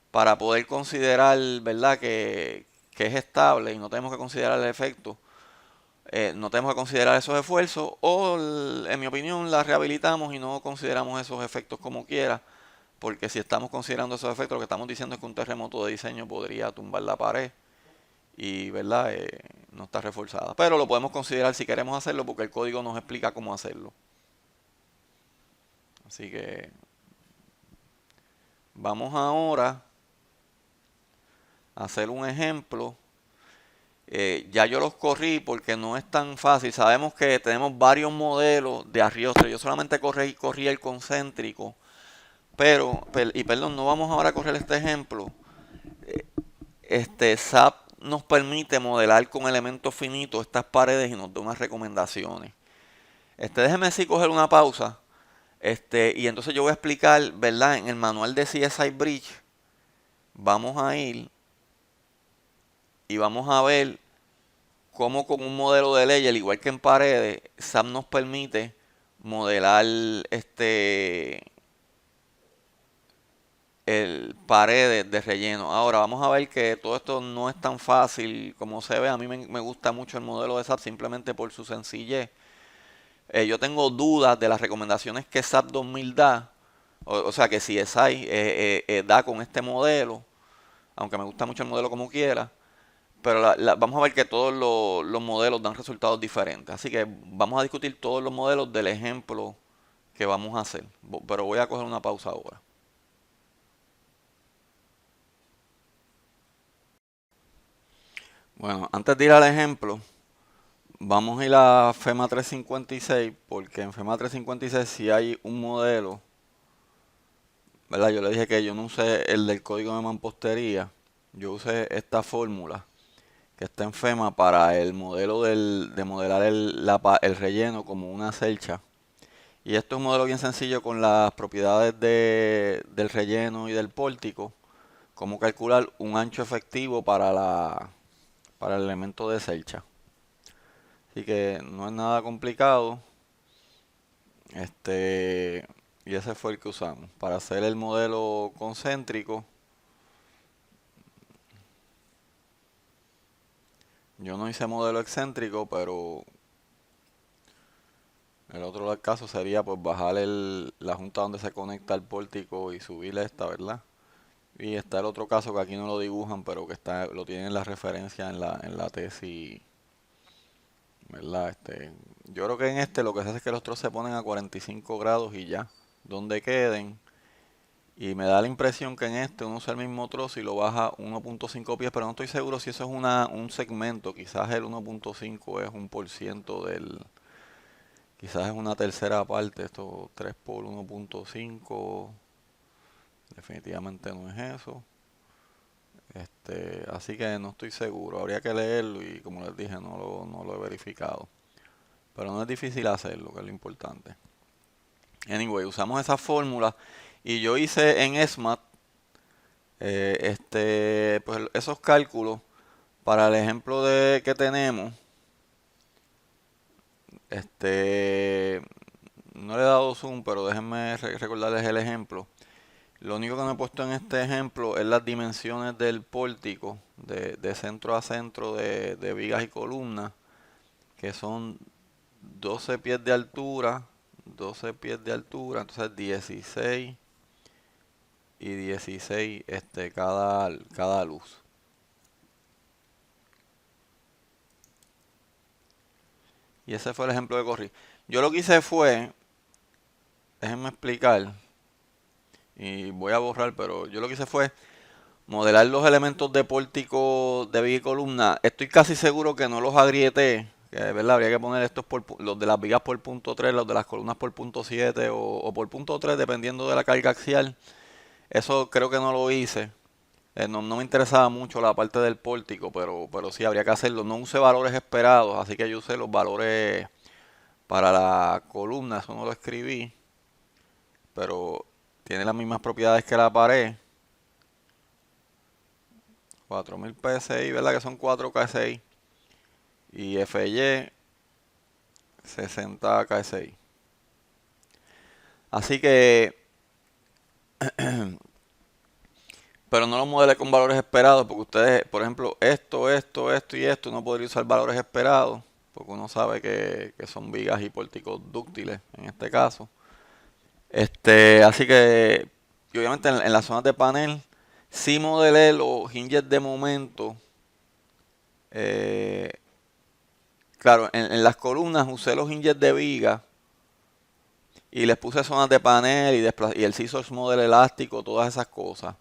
para poder considerar, ¿verdad?, que es estable y no tenemos que considerar el efecto, no tenemos que considerar esos esfuerzos, o en mi opinión la rehabilitamos y no consideramos esos efectos como quiera, porque si estamos considerando esos efectos, lo que estamos diciendo es que un terremoto de diseño podría tumbar la pared y, ¿verdad?, no está reforzada. Pero lo podemos considerar si queremos hacerlo porque el código nos explica cómo hacerlo. Así que vamos ahora a hacer un ejemplo. Ya yo los corrí porque no es tan fácil. Sabemos que tenemos varios modelos de arriostre. Yo solamente corrí el concéntrico. Y perdón, no vamos ahora a correr este ejemplo. SAP nos permite modelar con elementos finitos estas paredes y nos da unas recomendaciones. Déjeme así coger una pausa. Y entonces yo voy a explicar, ¿verdad? En el manual de CSI Bridge vamos a ir y vamos a ver cómo con un modelo de ley, al igual que en paredes, SAP nos permite modelar el paredes de relleno. Ahora vamos a ver que todo esto no es tan fácil como se ve. A mí me gusta mucho el modelo de SAP simplemente por su sencillez. Yo tengo dudas de las recomendaciones que SAP 2000 da. O sea que si CSI da con este modelo, aunque me gusta mucho el modelo como quiera. Pero vamos a ver que todos los modelos dan resultados diferentes. Así que vamos a discutir todos los modelos del ejemplo que vamos a hacer. Pero voy a coger una pausa ahora. Bueno, antes de ir al ejemplo, vamos a ir a FEMA 356, porque en FEMA 356 sí hay un modelo, ¿verdad? Yo le dije que yo no usé el del código de mampostería, yo usé esta fórmula que está en FEMA para el modelo de modelar el relleno como una celcha. Y esto es un modelo bien sencillo con las propiedades del relleno y del pórtico, cómo calcular un ancho efectivo para el elemento de celcha. Así que no es nada complicado. Y ese fue el que usamos. Para hacer el modelo concéntrico, yo no hice modelo excéntrico, pero el otro caso sería pues bajar la junta donde se conecta el pórtico y subir esta, ¿verdad? Y está el otro caso que aquí no lo dibujan, pero que lo tienen en la referencia en la tesis, ¿verdad? Yo creo que en lo que se hace es que los trozos se ponen a 45 grados y ya, donde queden. Y me da la impresión que en uno usa el mismo trozo y lo baja 1.5 pies, pero no estoy seguro si eso es un segmento. Quizás el 1.5 es 1% quizás es una tercera parte. Esto 3 por 1.5, definitivamente no es eso. Así que no estoy seguro, habría que leerlo y como les dije no lo he verificado. Pero no es difícil hacerlo, que es lo importante. Anyway, usamos esa fórmula y yo hice en SMAT pues esos cálculos para el ejemplo que tenemos. No le he dado zoom, pero déjenme recordarles el ejemplo. Lo único que me he puesto en este ejemplo es las dimensiones del pórtico de centro a centro de vigas y columnas, que son 12 pies de altura, 12 pies de altura, entonces 16 y 16 cada luz. Y ese fue el ejemplo que corrí. Yo lo que hice fue, déjenme explicar, y voy a borrar, pero yo lo que hice fue modelar los elementos de pórtico de viga y columna. Estoy casi seguro que no los agrieté. que verdad habría que poner estos los de las vigas por punto 3, los de las columnas por punto 7 o por punto 3 dependiendo de la carga axial. Eso creo que no lo hice. No me interesaba mucho la parte del pórtico, pero sí habría que hacerlo. No usé valores esperados, así que yo usé los valores para la columna, eso no lo escribí, pero tiene las mismas propiedades que la pared. 4000 PSI, ¿verdad? Que son 4 KSI. Y FY 60 KSI. Así que, pero no lo modelé con valores esperados, porque ustedes, por ejemplo, esto y esto, no podría usar valores esperados, porque uno sabe que son vigas y pórticos dúctiles en este caso. Así que, y obviamente en las zonas de panel, sí modelé los hinges de momento. eh, claro, en las columnas usé los hinges de viga y les puse zonas de panel y el scissors model elástico, todas esas cosas.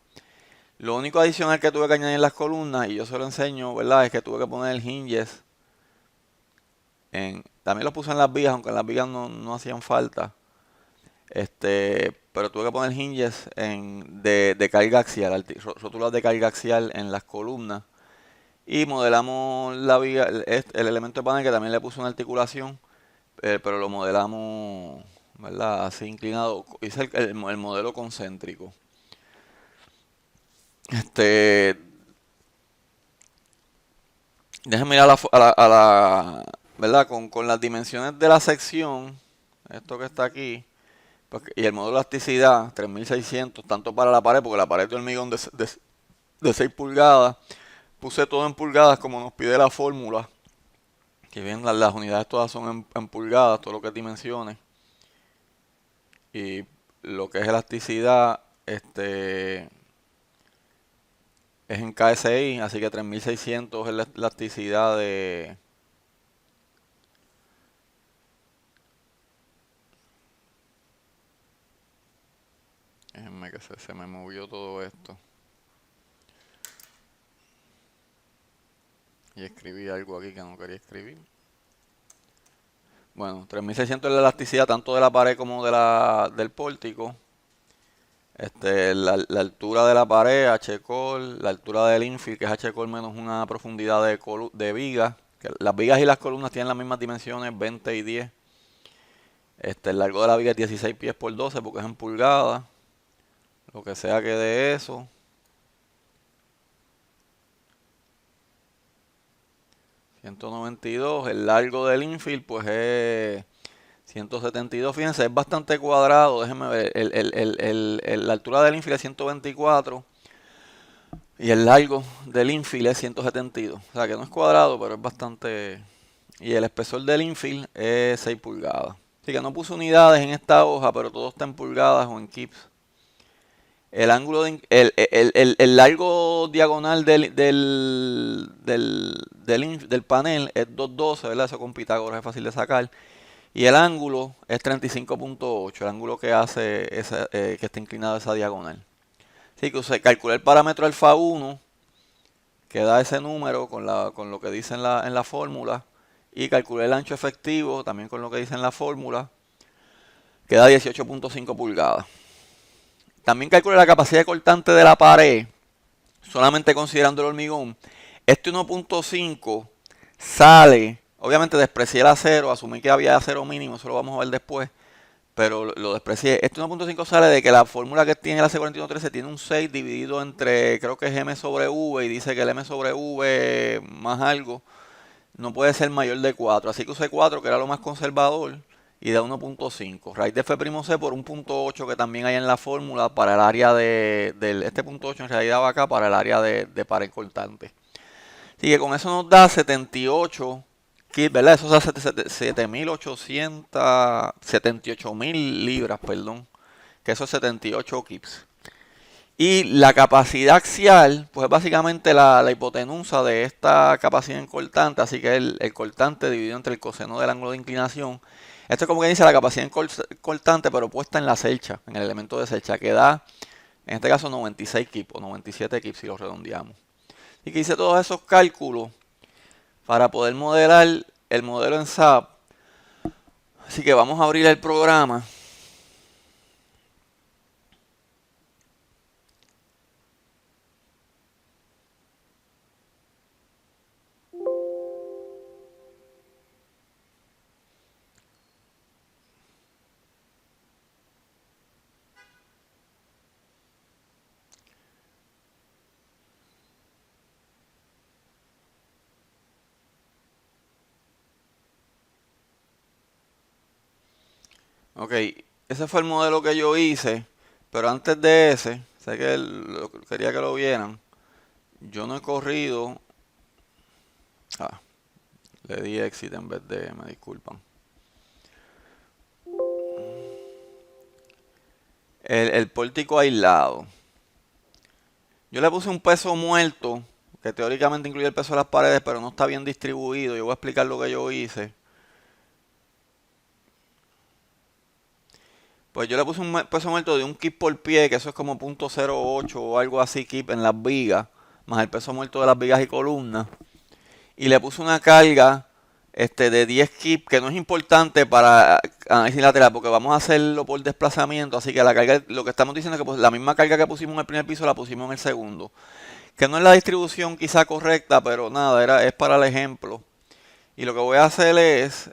Lo único adicional que tuve que añadir en las columnas, y yo se lo enseño, ¿verdad? Es que tuve que poner hinges también los puse en las vigas, aunque en las vigas no hacían falta. Pero tuve que poner hinges de carga axial, rótulas de carga axial en las columnas. Y modelamos la viga, el elemento de panel que también le puse una articulación, pero lo modelamos, ¿verdad? Así inclinado. Hice el modelo concéntrico. Este, Déjenme mirar ¿verdad? Con las dimensiones de la sección, esto que está aquí, y el modelo de elasticidad, 3600, tanto para la pared, porque la pared de hormigón de 6 pulgadas, puse todo en pulgadas como nos pide la fórmula, que bien las unidades todas son en pulgadas, todo lo que es dimensiones, y lo que es elasticidad, es en KSI, así que 3600 es la elasticidad de... Déjenme que se me movió todo esto. Y escribí algo aquí que no quería escribir. Bueno, 3600 es la elasticidad tanto de la pared como del pórtico. La altura de la pared, H-core, la altura del infill, que es H-core menos una profundidad de vigas. Las vigas y las columnas tienen las mismas dimensiones, 20 y 10. El largo de la viga es 16 pies por 12 porque es en pulgadas. Lo que sea que de eso. 192. El largo del infill pues es 172. Fíjense, es bastante cuadrado. Déjenme ver. La altura del infill es 124. Y el largo del infill es 172. O sea que no es cuadrado, pero es bastante... Y el espesor del infill es 6 pulgadas. Así que no puse unidades en esta hoja, pero todo está en pulgadas o en kips. El ángulo el largo diagonal del panel es 212, ¿verdad? Eso con Pitágoras es fácil de sacar. Y el ángulo es 35.8, el ángulo que hace que está inclinado esa diagonal. Así que se calcula el parámetro alfa 1, que da ese número con lo que dice en la fórmula. Y calculé el ancho efectivo, también con lo que dice en la fórmula, que da 18.5 pulgadas. También calculé la capacidad cortante de la pared, solamente considerando el hormigón. Este 1.5 sale, obviamente desprecié el acero, asumí que había acero mínimo, eso lo vamos a ver después, pero lo desprecié. Este 1.5 sale de que la fórmula que tiene la C4113 tiene un 6 dividido entre, creo que es M sobre V, y dice que el M sobre V más algo no puede ser mayor de 4. Así que usé 4, que era lo más conservador, y da 1.5. Raíz de F'(C) por 1.8 que también hay en la fórmula para el área este punto 8 en realidad va acá para el área de pared cortante. Así que con eso nos da 78 kits, ¿verdad? Eso hace 78.000 libras, perdón. Que eso es 78 kits. Y la capacidad axial, pues es básicamente la hipotenusa de esta capacidad en cortante, así que el cortante dividido entre el coseno del ángulo de inclinación. Esto es como que dice la capacidad en cortante, pero puesta en la celcha, en el elemento de celcha, que da, en este caso, 96 kips, o 97 kips si lo redondeamos. Y que hice todos esos cálculos para poder modelar el modelo en SAP. Así que vamos a abrir el programa. Ok, ese fue el modelo que yo hice, pero antes de ese, sé que quería que lo vieran. Yo no he corrido. Ah, le di exit en vez de, me disculpan. El pórtico aislado. Yo le puse un peso muerto, que teóricamente incluye el peso de las paredes, pero no está bien distribuido. Yo voy a explicar lo que yo hice. Pues yo le puse un peso muerto de un kip por pie, que eso es como 0.08 o algo así, kip en las vigas, más el peso muerto de las vigas y columnas. Y le puse una carga de 10 kip, que no es importante para análisis lateral, porque vamos a hacerlo por desplazamiento, así que la carga, lo que estamos diciendo es que pues, la misma carga que pusimos en el primer piso la pusimos en el segundo. Que no es la distribución quizá correcta, pero nada, es para el ejemplo. Y lo que voy a hacer es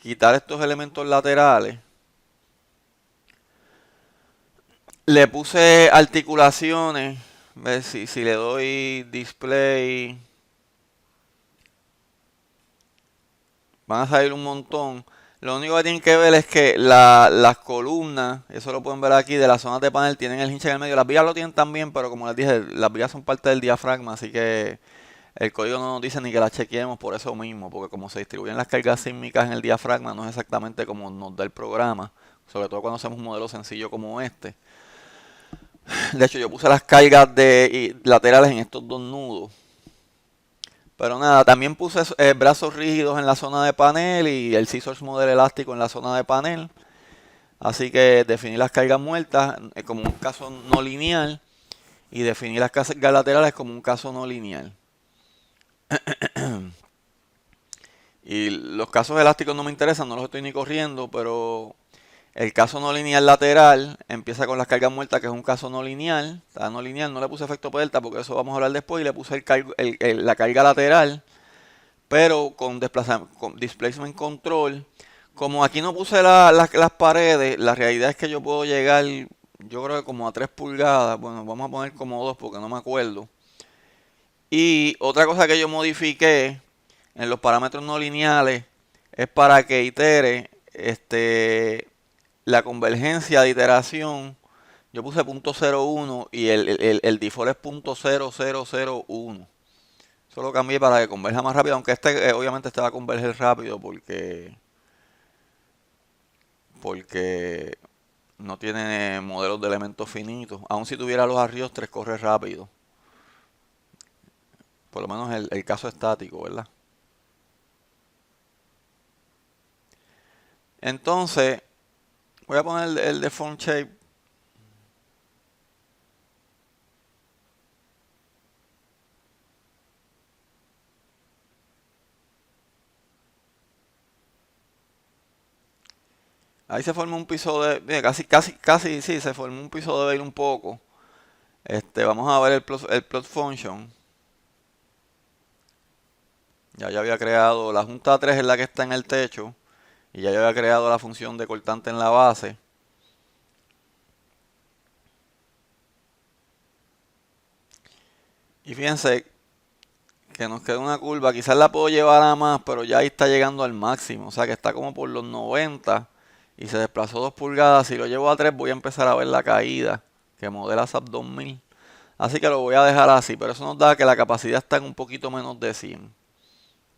quitar estos elementos laterales. Le puse articulaciones. Ver si le doy display. Van a salir un montón. Lo único que tienen que ver es que las columnas, eso lo pueden ver aquí, de las zonas de panel, tienen el hinche en el medio. Las vigas lo tienen también, pero como les dije, las vigas son parte del diafragma, así que el código no nos dice ni que las chequeemos por eso mismo, porque como se distribuyen las cargas sísmicas en el diafragma, no es exactamente como nos da el programa, sobre todo cuando hacemos un modelo sencillo como este. De hecho, yo puse las cargas laterales en estos dos nudos. Pero nada, también puse brazos rígidos en la zona de panel y el scissors model elástico en la zona de panel. Así que definí las cargas muertas como un caso no lineal y definí las cargas laterales como un caso no lineal. Y los casos elásticos no me interesan, no los estoy ni corriendo, pero el caso no lineal lateral empieza con las cargas muertas, que es un caso no lineal. Está no lineal, no le puse efecto delta porque eso vamos a hablar después. Y le puse la carga lateral, pero con displacement control. Como aquí no puse las paredes, la realidad es que yo puedo llegar, yo creo que como a 3 pulgadas. Bueno, vamos a poner como 2 porque no me acuerdo. Y otra cosa que yo modifiqué en los parámetros no lineales es para que itere la convergencia de iteración. Yo puse .01 y el default es .0001. Eso lo cambié para que converja más rápido, aunque obviamente este va a converger rápido porque no tiene modelos de elementos finitos. Aun si tuviera los arriostres, corre rápido. Por lo menos el caso estático, ¿verdad? Entonces, voy a poner el deform shape. Ahí se forma un piso mira, casi, sí, se formó un piso de Bale un poco. Vamos a ver el plot function. Ya yo había creado, la junta 3 es la que está en el techo. Y ya yo había creado la función de cortante en la base. Y fíjense que nos queda una curva. Quizás la puedo llevar a más, pero ya ahí está llegando al máximo. O sea que está como por los 90 y se desplazó 2 pulgadas. Si lo llevo a 3 voy a empezar a ver la caída que modela SAP 2000. Así que lo voy a dejar así, pero eso nos da que la capacidad está en un poquito menos de 100.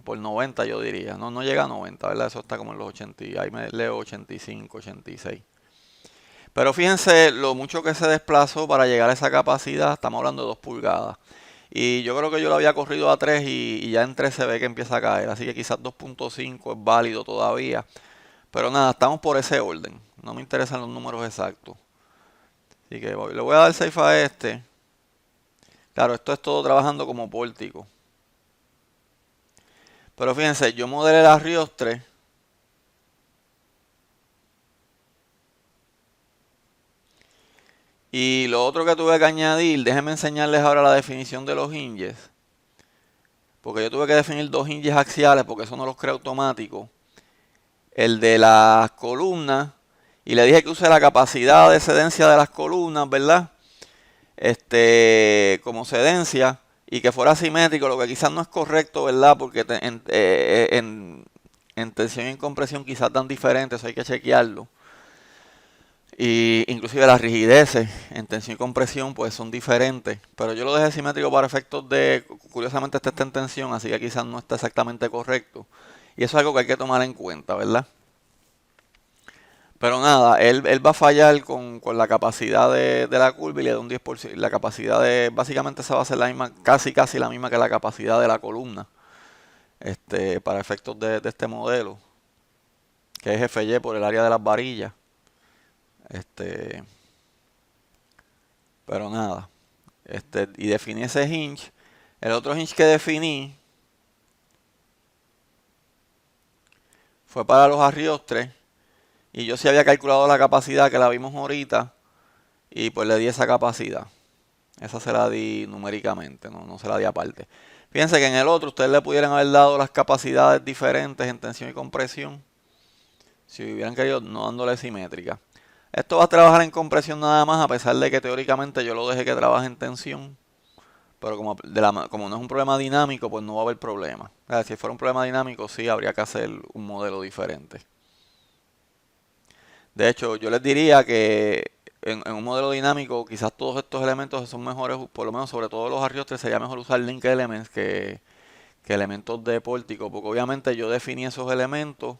Por 90 yo diría. No, no llega a 90, ¿verdad? Eso está como en los 80. Ahí me leo 85, 86. Pero fíjense lo mucho que se desplazó para llegar a esa capacidad. Estamos hablando de 2 pulgadas. Y yo creo que yo lo había corrido a 3 y ya en 3 se ve que empieza a caer. Así que quizás 2.5 es válido todavía. Pero nada, estamos por ese orden. No me interesan los números exactos. Así que le voy a dar safe a este. Claro, esto es todo trabajando como pórtico. Pero fíjense, yo modelé la Riostre. Y lo otro que tuve que añadir, déjenme enseñarles ahora la definición de los hinges. Porque yo tuve que definir dos hinges axiales porque eso no los crea automático. El de las columnas. Y le dije que use la capacidad de cedencia de las columnas, ¿verdad? Como cedencia. Y que fuera simétrico, lo que quizás no es correcto, ¿verdad? Porque en tensión y en compresión quizás tan diferentes, eso hay que chequearlo. Y inclusive las rigideces en tensión y compresión pues son diferentes. Pero yo lo dejé simétrico para efectos de, curiosamente este está en tensión, así que quizás no está exactamente correcto. Y eso es algo que hay que tomar en cuenta, ¿verdad? Pero nada, él va a fallar con la capacidad de la curva y le da un 10%. La capacidad de, básicamente esa va a ser la misma, casi la misma que la capacidad de la columna. Para efectos de este modelo, que es FY por el área de las varillas. Este, pero nada. Y definí ese hinge. El otro hinge que definí fue para los arriostres. Y yo sí había calculado la capacidad que la vimos ahorita. Y pues le di esa capacidad. Esa se la di numéricamente, no se la di aparte. Fíjense que en el otro ustedes le pudieran haber dado las capacidades diferentes en tensión y compresión. Si hubieran querido, no dándole simétrica. Esto va a trabajar en compresión nada más, a pesar de que teóricamente yo lo dejé que trabaje en tensión. Pero como no es un problema dinámico, pues no va a haber problema. Si fuera un problema dinámico, sí habría que hacer un modelo diferente. De hecho, yo les diría que en un modelo dinámico, quizás todos estos elementos son mejores, por lo menos sobre todo los arriostres, sería mejor usar link elements que elementos de pórtico, porque obviamente yo definí esos elementos,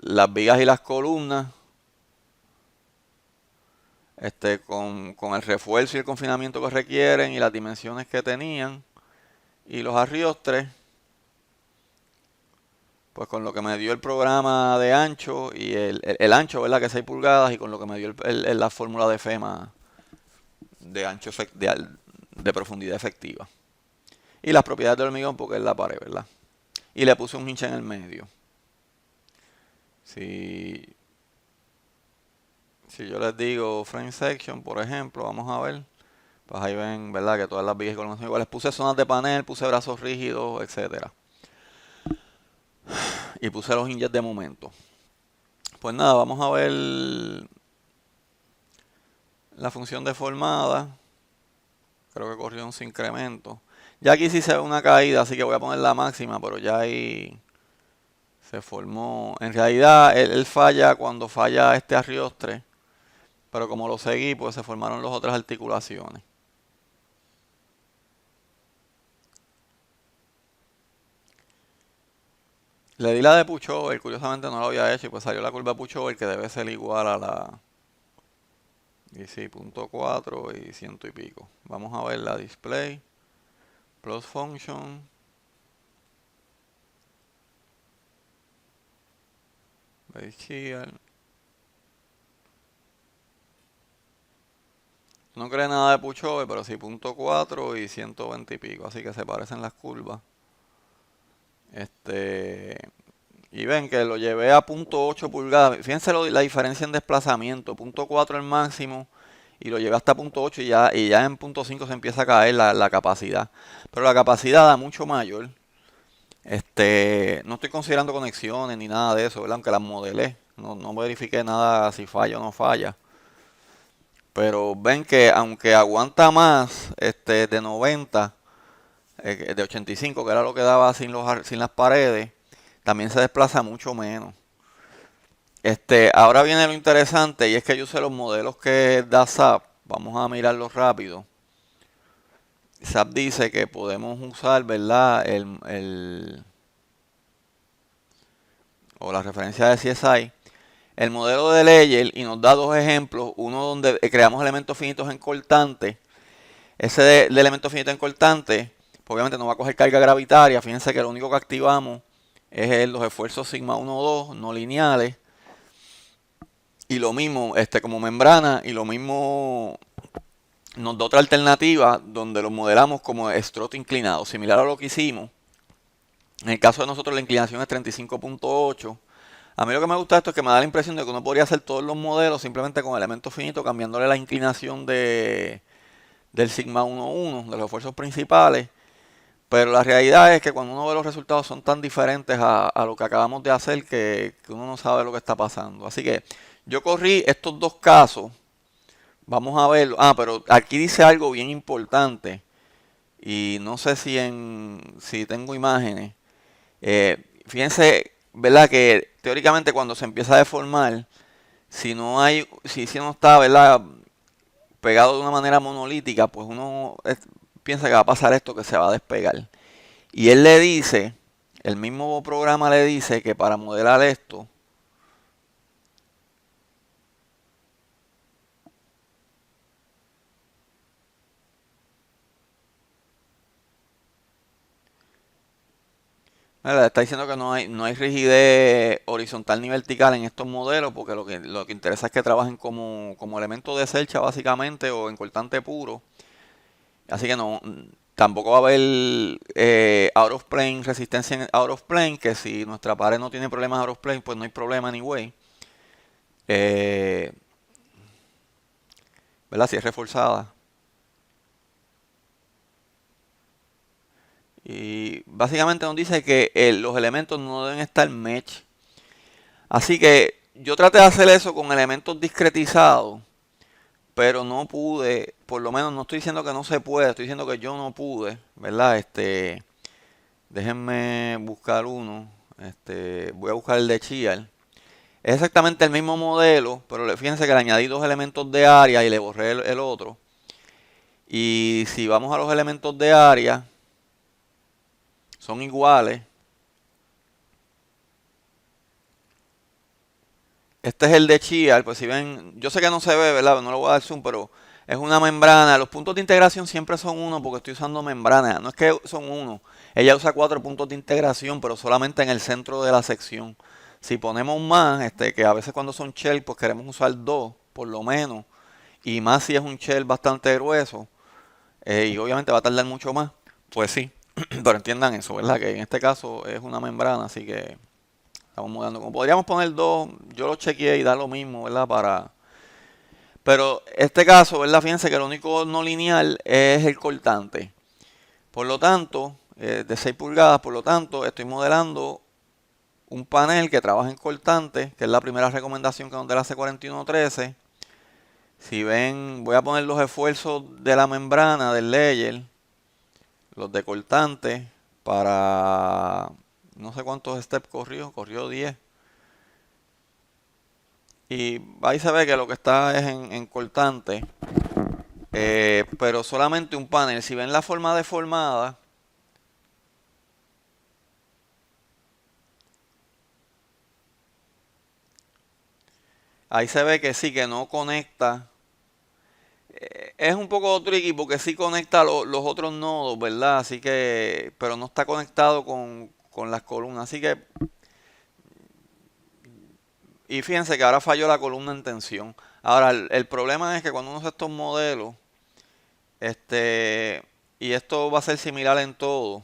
las vigas y las columnas, con el refuerzo y el confinamiento que requieren y las dimensiones que tenían, y los arriostres, pues con lo que me dio el programa de ancho y el ancho, ¿verdad? Que es 6 pulgadas y con lo que me dio la fórmula de FEMA de ancho de profundidad efectiva. Y las propiedades del hormigón porque es la pared, ¿verdad? Y le puse un hinche en el medio. Si, si yo les digo frame section, por ejemplo, vamos a ver, pues ahí ven, ¿verdad? Que todas las vigas y columnas son iguales. Puse zonas de panel, puse brazos rígidos, etcétera. Y puse los hinges de momento. Pues nada, vamos a ver la función deformada. Creo que corrió un incremento. Ya aquí sí se ve una caída, así que voy a poner la máxima, pero ya ahí se formó. En realidad, él falla cuando falla este arriostre, pero como lo seguí, pues se formaron las otras articulaciones. Le di la de Puchover, curiosamente no lo había hecho, y pues salió la curva de Puchover que debe ser igual a la... Y sí, punto 4 y ciento y pico. Vamos a ver la display. Plus function. Base shear. No cree nada de Puchover, pero sí punto 4 y 120 y pico. Así que se parecen las curvas. Y ven que lo llevé a punto 8 pulgadas. Fíjense la diferencia en desplazamiento. Punto 4 el máximo. Y lo llevé hasta punto 8 y ya en punto 5 se empieza a caer la capacidad. Pero la capacidad da mucho mayor. No estoy considerando conexiones ni nada de eso, ¿verdad? Aunque las modelé. No verifiqué nada si falla o no falla. Pero ven que aunque aguanta más de 90, de 85, que era lo que daba sin las paredes, también se desplaza mucho menos. Ahora viene lo interesante y es que yo sé los modelos que da SAP. Vamos a mirarlos rápido. SAP dice que podemos usar, ¿verdad? O la referencia de CSI. El modelo de Layel y nos da dos ejemplos. Uno donde creamos elementos finitos en cortante. Ese de elemento finito en cortante, pues obviamente no va a coger carga gravitaria. Fíjense que lo único que activamos es los esfuerzos sigma 1-2 no lineales. Y lo mismo como membrana y lo mismo nos da otra alternativa donde lo modelamos como estroto inclinado, similar a lo que hicimos. En el caso de nosotros la inclinación es 35.8. A mí lo que me gusta de esto es que me da la impresión de que uno podría hacer todos los modelos simplemente con elementos finitos, cambiándole la inclinación del sigma 1,1, de los esfuerzos principales. Pero la realidad es que cuando uno ve los resultados son tan diferentes a lo que acabamos de hacer que uno no sabe lo que está pasando. Así que yo corrí estos dos casos. Vamos a verlo. Ah, pero aquí dice algo bien importante. Y no sé si tengo imágenes. Fíjense, ¿verdad? Que teóricamente cuando se empieza a deformar, si no está, ¿verdad? Pegado de una manera monolítica, pues piensa que va a pasar esto, que se va a despegar. Y él le dice, el mismo programa le dice que para modelar esto, le está diciendo que no hay rigidez horizontal ni vertical en estos modelos, porque lo que interesa es que trabajen como elemento de celcha básicamente o en cortante puro. Así que tampoco va a haber out of plane, resistencia en out of plane, que si nuestra pared no tiene problemas out of plane, pues no hay problema anyway. Eh, ¿Verdad? Si es reforzada. Y básicamente nos dice que los elementos no deben estar mesh. Así que yo traté de hacer eso con elementos discretizados, pero no pude. Por lo menos no estoy diciendo que no se puede, estoy diciendo que yo no pude, ¿verdad? Déjenme buscar uno. Voy a buscar el de Chial. Es exactamente el mismo modelo, pero fíjense que le añadí dos elementos de área y le borré el otro. Y si vamos a los elementos de área, son iguales. Este es el de Chial, pues si ven, yo sé que no se ve, ¿verdad? No le voy a dar zoom, pero es una membrana. Los puntos de integración siempre son uno porque estoy usando membrana. No es que son uno. Ella usa 4 puntos de integración, pero solamente en el centro de la sección. Si ponemos más, que a veces cuando son shell, pues queremos usar dos, por lo menos. Y más si es un shell bastante grueso. Y obviamente va a tardar mucho más. Pues sí, pero entiendan eso, ¿verdad? Que en este caso es una membrana, así que estamos mudando. Como podríamos poner dos, yo lo chequeé y da lo mismo, ¿verdad? Pero este caso, ¿verdad? Fíjense que lo único no lineal es el cortante. Por lo tanto, de 6 pulgadas, por lo tanto, estoy modelando un panel que trabaja en cortante, que es la primera recomendación que nos da la C4113. Si ven, voy a poner los esfuerzos de la membrana, del layer, los de cortante, para no sé cuántos steps corrió 10. Y ahí se ve que lo que está es en cortante, pero solamente un panel. Si ven la forma deformada, ahí se ve que sí, que no conecta. Es un poco tricky porque sí conecta los otros nodos, ¿verdad? Así que, pero no está conectado con las columnas. Así que, y fíjense que ahora falló la columna en tensión. Ahora, el problema es que cuando uno hace estos modelos, este, y esto va a ser similar en todo,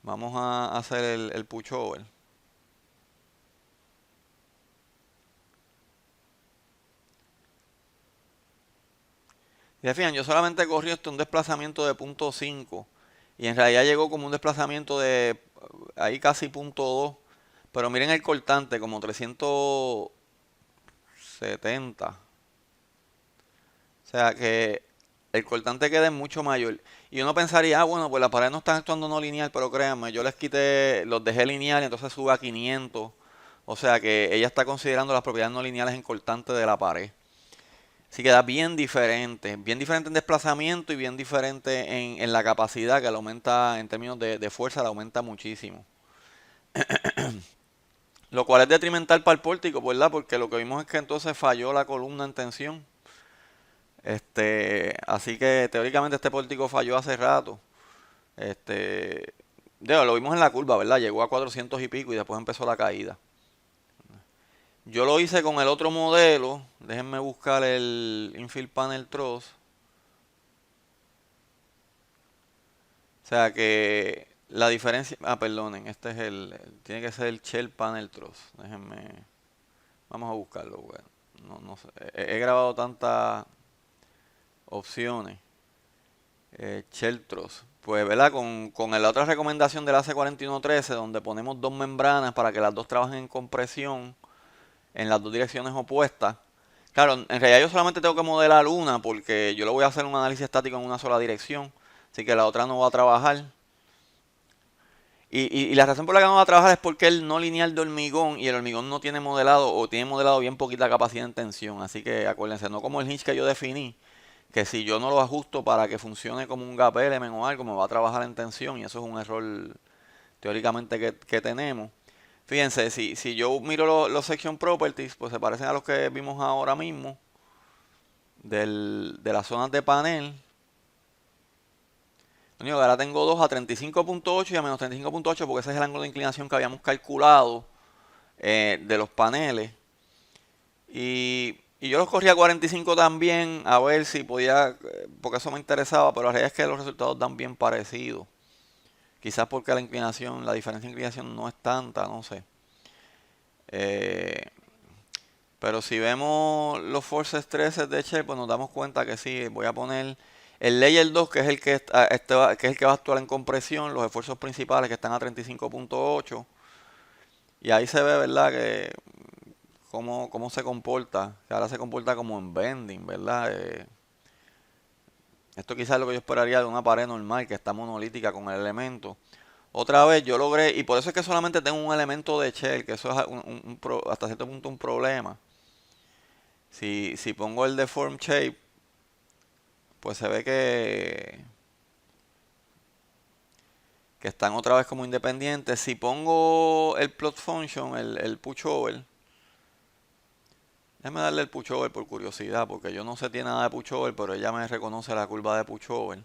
vamos a hacer el pushover. Y se fijan, yo solamente corrí un desplazamiento de 0.5 y en realidad llegó como un desplazamiento de ahí casi 0.2. Pero miren el cortante, como 370. O sea que el cortante queda mucho mayor. Y uno pensaría, bueno, pues las paredes no están actuando no lineal, pero créanme, yo les quité, los dejé lineal y entonces sube a 500. O sea que ella está considerando las propiedades no lineales en cortante de la pared. Así queda bien diferente en desplazamiento y bien diferente en la capacidad que le aumenta en términos de fuerza, le aumenta muchísimo. Lo cual es detrimental para el pórtico, ¿verdad? Porque lo que vimos es que entonces falló la columna en tensión. Así que teóricamente este pórtico falló hace rato. Lo vimos en la curva, ¿verdad? Llegó a 400 y pico y después empezó la caída. Yo lo hice con el otro modelo. Déjenme buscar el Infill Panel Truss. O sea que la diferencia... Ah, perdonen, este es tiene que ser el Shell Panel Truss. Déjenme... Vamos a buscarlo, bueno. No sé. He grabado tantas opciones. Shell Truss. Pues, ¿verdad? Con la otra recomendación del AC4113, donde ponemos dos membranas para que las dos trabajen en compresión en las dos direcciones opuestas. Claro, en realidad yo solamente tengo que modelar una porque yo le voy a hacer un análisis estático en una sola dirección. Así que la otra no va a trabajar. Y la razón por la que no va a trabajar es porque el no lineal de hormigón y el hormigón no tiene modelado o tiene modelado bien poquita capacidad en tensión. Así que acuérdense, no como el hinge que yo definí, que si yo no lo ajusto para que funcione como un gap element o algo, me va a trabajar en tensión y eso es un error teóricamente que tenemos. Fíjense, si yo miro los section properties, pues se parecen a los que vimos ahora mismo de las zonas de panel. Lo único que ahora tengo 2 a 35.8 y a menos 35.8 porque ese es el ángulo de inclinación que habíamos calculado de los paneles. Y yo los corrí a 45 también a ver si podía, porque eso me interesaba, pero la realidad es que los resultados dan bien parecidos. Quizás porque la inclinación, la diferencia de inclinación no es tanta, no sé. Eh, pero si vemos los force stresses de Shell, pues nos damos cuenta que sí, voy a poner el layer 2, que es el que es el que va a actuar en compresión, los esfuerzos principales que están a 35.8. Y ahí se ve, ¿verdad? Que cómo se comporta, que ahora se comporta como en bending, ¿verdad? Esto quizás es lo que yo esperaría de una pared normal, que está monolítica con el elemento. Otra vez yo logré, y por eso es que solamente tengo un elemento de shell, que eso es hasta cierto punto un problema. Si pongo el deform shape, pues se ve que están otra vez como independientes. Si pongo el plot function, el pushover, déjame darle el pushover por curiosidad, porque yo no sé tiene nada de pushover, pero ella me reconoce la curva de pushover.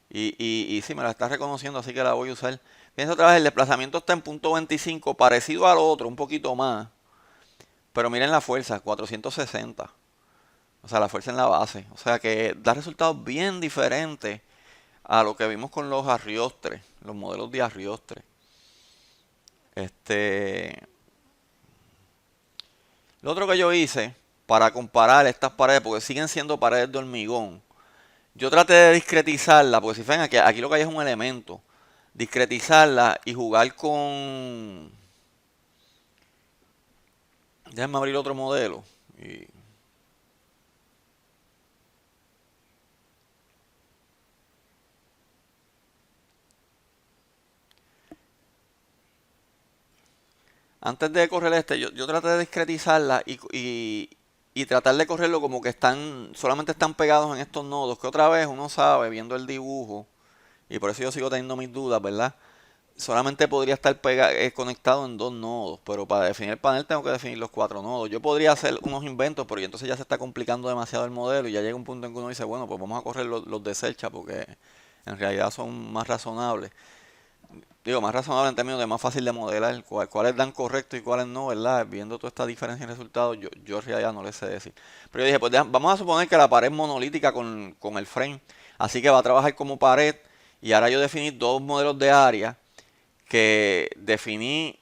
Y sí, me la está reconociendo, así que la voy a usar. Fíjense otra vez, el desplazamiento está en punto 25, parecido al otro, un poquito más. Pero miren la fuerza, 460. O sea, la fuerza en la base. O sea que da resultados bien diferentes a lo que vimos con los Ariostree, los modelos de Ariostree. Este, lo otro que yo hice para comparar estas paredes, porque siguen siendo paredes de hormigón, yo traté de discretizarla, porque si ven aquí lo que hay es un elemento. Discretizarla y jugar con... Déjenme abrir otro modelo. Antes de correr yo traté de discretizarla y tratar de correrlo como que solamente están pegados en estos nodos, que otra vez uno sabe, viendo el dibujo, y por eso yo sigo teniendo mis dudas, ¿verdad? Solamente podría estar conectado en dos nodos, pero para definir el panel tengo que definir los cuatro nodos. Yo podría hacer unos inventos, pero entonces ya se está complicando demasiado el modelo y ya llega un punto en que uno dice, bueno, pues vamos a correr los de Selcha porque en realidad son más razonables. Digo, más razonable en términos de más fácil de modelar, cuáles dan correcto y cuáles no, ¿verdad? Viendo toda esta diferencia en resultados, yo en realidad no les sé decir. Pero yo dije, pues vamos a suponer que la pared es monolítica con el frame, así que va a trabajar como pared, y ahora yo definí dos modelos de área, que definí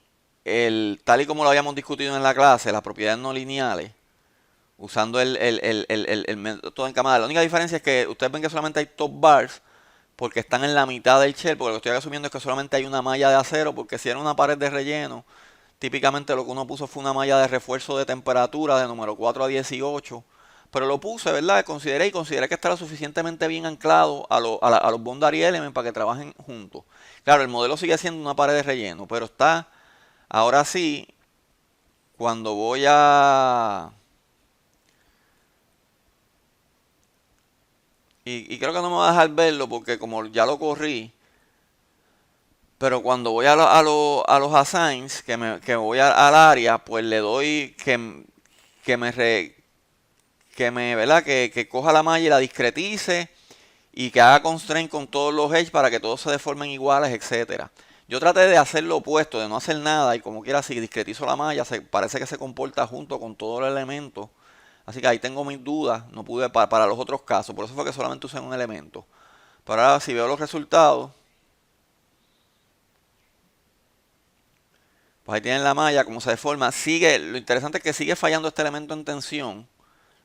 tal y como lo habíamos discutido en la clase, las propiedades no lineales, usando el método en camada. La única diferencia es que ustedes ven que solamente hay top bars, porque están en la mitad del shell, porque lo que estoy asumiendo es que solamente hay una malla de acero, porque si era una pared de relleno, típicamente lo que uno puso fue una malla de refuerzo de temperatura de número 4 a 18, pero lo puse, ¿verdad? Consideré que estaba suficientemente bien anclado a los boundary elements para que trabajen juntos. Claro, el modelo sigue siendo una pared de relleno, pero está, ahora sí, cuando voy y creo que no me va a dejar verlo porque como ya lo corrí, pero cuando voy a los assigns, que voy al área, pues le doy que me, re- ¿verdad? Que coja la malla y la discretice y que haga constraint con todos los edges para que todos se deformen iguales, etcétera. Yo traté de hacer lo opuesto, de no hacer nada y como quiera si discretizo la malla, parece que se comporta junto con todo el elemento. Así que ahí tengo mis dudas, no pude para los otros casos, por eso fue que solamente usé un elemento. Pero ahora si veo los resultados, Pues ahí tienen la malla, cómo se deforma. Sigue, lo interesante es que sigue fallando este elemento en tensión.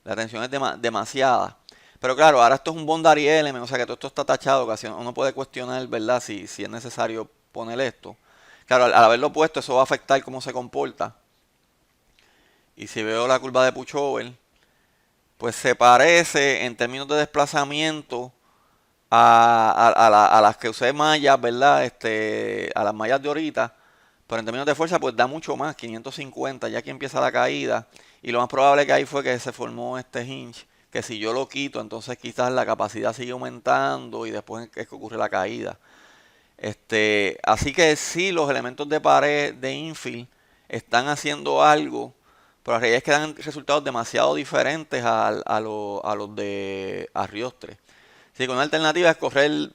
La tensión es demasiada. Pero claro, ahora esto es un Boundary Element, o sea que todo esto está tachado, que así uno puede cuestionar, ¿verdad? Si es necesario poner esto. Claro, al haberlo puesto, eso va a afectar cómo se comporta. Y si veo la curva de Pushover, pues se parece en términos de desplazamiento a las que usé mallas, ¿verdad? A las mallas de ahorita. Pero en términos de fuerza, pues da mucho más, 550, ya aquí empieza la caída. Y lo más probable que ahí fue que se formó este hinge, que si yo lo quito, entonces quizás la capacidad sigue aumentando y después es que ocurre la caída. Así que sí, los elementos de pared de infill están haciendo algo, pero la realidad es que dan resultados demasiado diferentes a los de Arioste. Sí, con una alternativa es correr,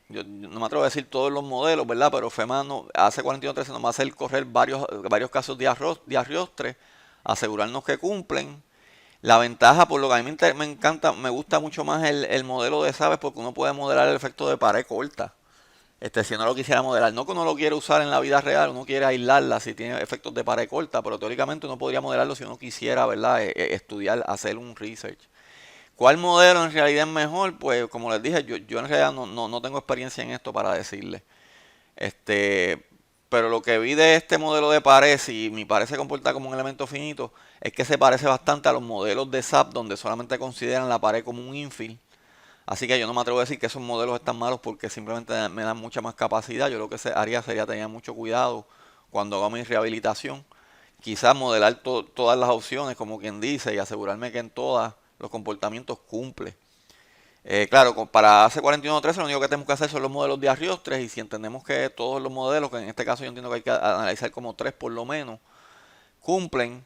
yo no me atrevo a decir todos los modelos, ¿verdad? Pero FEMA no, hace 4113 nos va a hacer correr varios casos de Arioste, asegurarnos que cumplen. La ventaja, por lo que a mí me encanta, me gusta mucho más el modelo de Sabes porque uno puede modelar el efecto de pared corta. Si uno lo quisiera modelar, no que uno lo quiere usar en la vida real, uno quiere aislarla si tiene efectos de pared corta, pero teóricamente uno podría modelarlo si uno quisiera, ¿verdad? Estudiar, hacer un research. ¿Cuál modelo en realidad es mejor? Pues como les dije, yo en realidad no tengo experiencia en esto para decirle. Este, pero lo que vi de este modelo de pared, si mi pared se comporta como un elemento finito, es que se parece bastante a los modelos de SAP donde solamente consideran la pared como un infill. Así que yo no me atrevo a decir que esos modelos están malos porque simplemente me dan mucha más capacidad. Yo lo que haría sería tener mucho cuidado cuando haga mi rehabilitación. Quizás modelar todas las opciones, como quien dice, y asegurarme que en todas los comportamientos cumple. Claro, para AC4113 lo único que tenemos que hacer son los modelos de Ariotres y si entendemos que todos los modelos, que en este caso yo entiendo que hay que analizar como tres por lo menos, cumplen,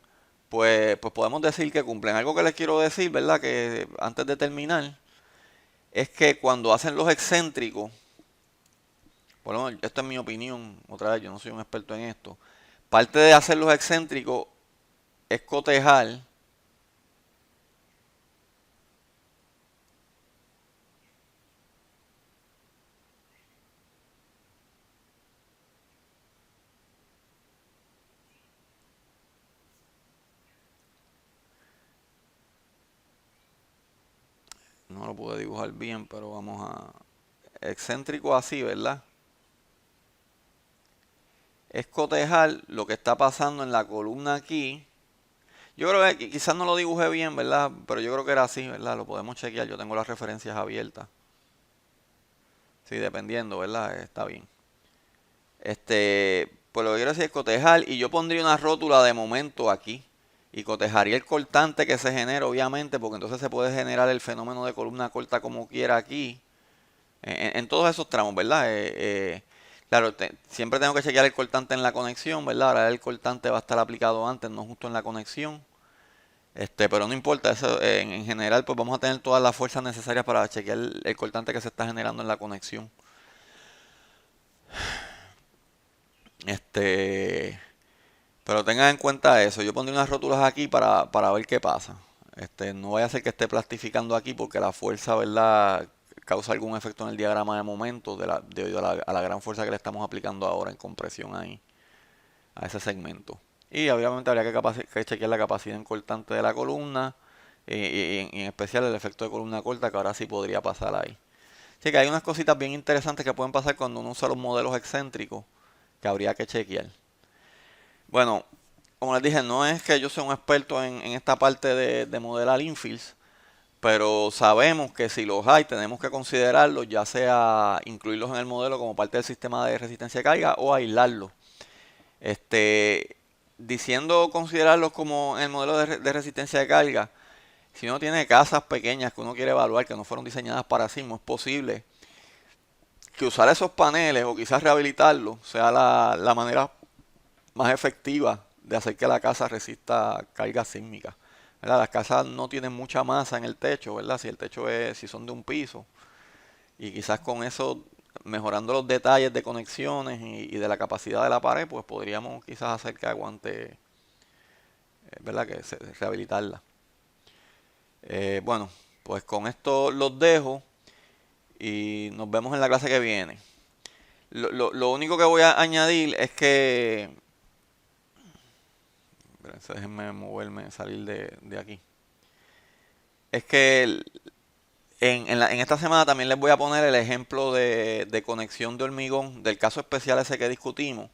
pues podemos decir que cumplen. Algo que les quiero decir, ¿verdad? Que antes de terminar, es que cuando hacen los excéntricos, por lo menos esto es mi opinión, otra vez yo no soy un experto en esto, parte de hacer los excéntricos es cotejar. No lo pude dibujar bien, pero vamos a... Excéntrico así, ¿verdad? Es cotejar lo que está pasando en la columna aquí. Yo creo que quizás no lo dibujé bien, ¿verdad? Pero yo creo que era así, ¿verdad? Lo podemos chequear. Yo tengo las referencias abiertas. Sí, dependiendo, ¿verdad? Está bien. Pues lo que quiero decir es cotejar y yo pondría una rótula de momento aquí y cotejaría el cortante que se genera, obviamente, porque entonces se puede generar el fenómeno de columna corta como quiera aquí, en todos esos tramos, ¿verdad? Claro, siempre tengo que chequear el cortante en la conexión, ¿verdad? Ahora el cortante va a estar aplicado antes, no justo en la conexión. Pero no importa, eso, en general, pues vamos a tener todas las fuerzas necesarias para chequear el cortante que se está generando en la conexión. Este, pero tengan en cuenta eso. Yo pondré unas rótulas aquí para ver qué pasa. No vaya a ser que esté plastificando aquí porque la fuerza, ¿verdad? Causa algún efecto en el diagrama de momento debido a la gran fuerza que le estamos aplicando ahora en compresión ahí, a ese segmento. Y obviamente habría que chequear la capacidad en cortante de la columna y en especial el efecto de columna corta que ahora sí podría pasar ahí. Así que hay unas cositas bien interesantes que pueden pasar cuando uno usa los modelos excéntricos que habría que chequear. Bueno, como les dije, no es que yo sea un experto en esta parte de modelar infills, pero sabemos que si los hay, tenemos que considerarlos, ya sea incluirlos en el modelo como parte del sistema de resistencia de carga o aislarlos. Este, Diciendo considerarlos como en el modelo de resistencia de carga, si uno tiene casas pequeñas que uno quiere evaluar, que no fueron diseñadas para sismo, es posible que usar esos paneles o quizás rehabilitarlos sea la manera más efectiva de hacer que la casa resista cargas sísmicas. ¿Verdad? Las casas no tienen mucha masa en el techo, ¿verdad? Si son de un piso. Y quizás con eso, mejorando los detalles de conexiones y de la capacidad de la pared, pues podríamos quizás hacer que aguante, ¿verdad? Rehabilitarla. Bueno, pues con esto los dejo y nos vemos en la clase que viene. Lo único que voy a añadir es que Espérense, déjenme moverme, salir de aquí. Es que en esta semana también les voy a poner el ejemplo de conexión de hormigón del caso especial ese que discutimos.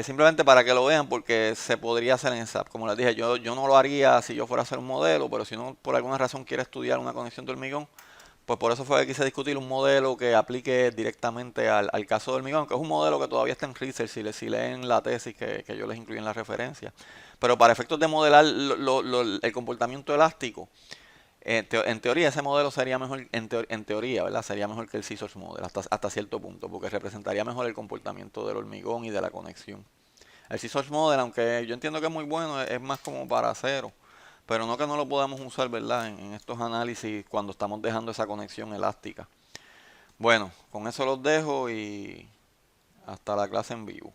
Simplemente para que lo vean, porque se podría hacer en SAP. Como les dije, yo no lo haría si yo fuera a hacer un modelo, pero si uno por alguna razón quiere estudiar una conexión de hormigón, pues por eso fue que quise discutir un modelo que aplique directamente al caso de hormigón, que es un modelo que todavía está en research, si leen la tesis que yo les incluí en la referencia. Pero para efectos de modelar el comportamiento elástico, en teoría ese modelo sería mejor, en teoría, ¿verdad? Sería mejor que el Scissors Model hasta cierto punto, porque representaría mejor el comportamiento del hormigón y de la conexión. El Scissors Model, aunque yo entiendo que es muy bueno, es más como para cero, pero no que no lo podamos usar, ¿verdad? En estos análisis cuando estamos dejando esa conexión elástica. Bueno, con eso los dejo y hasta la clase en vivo.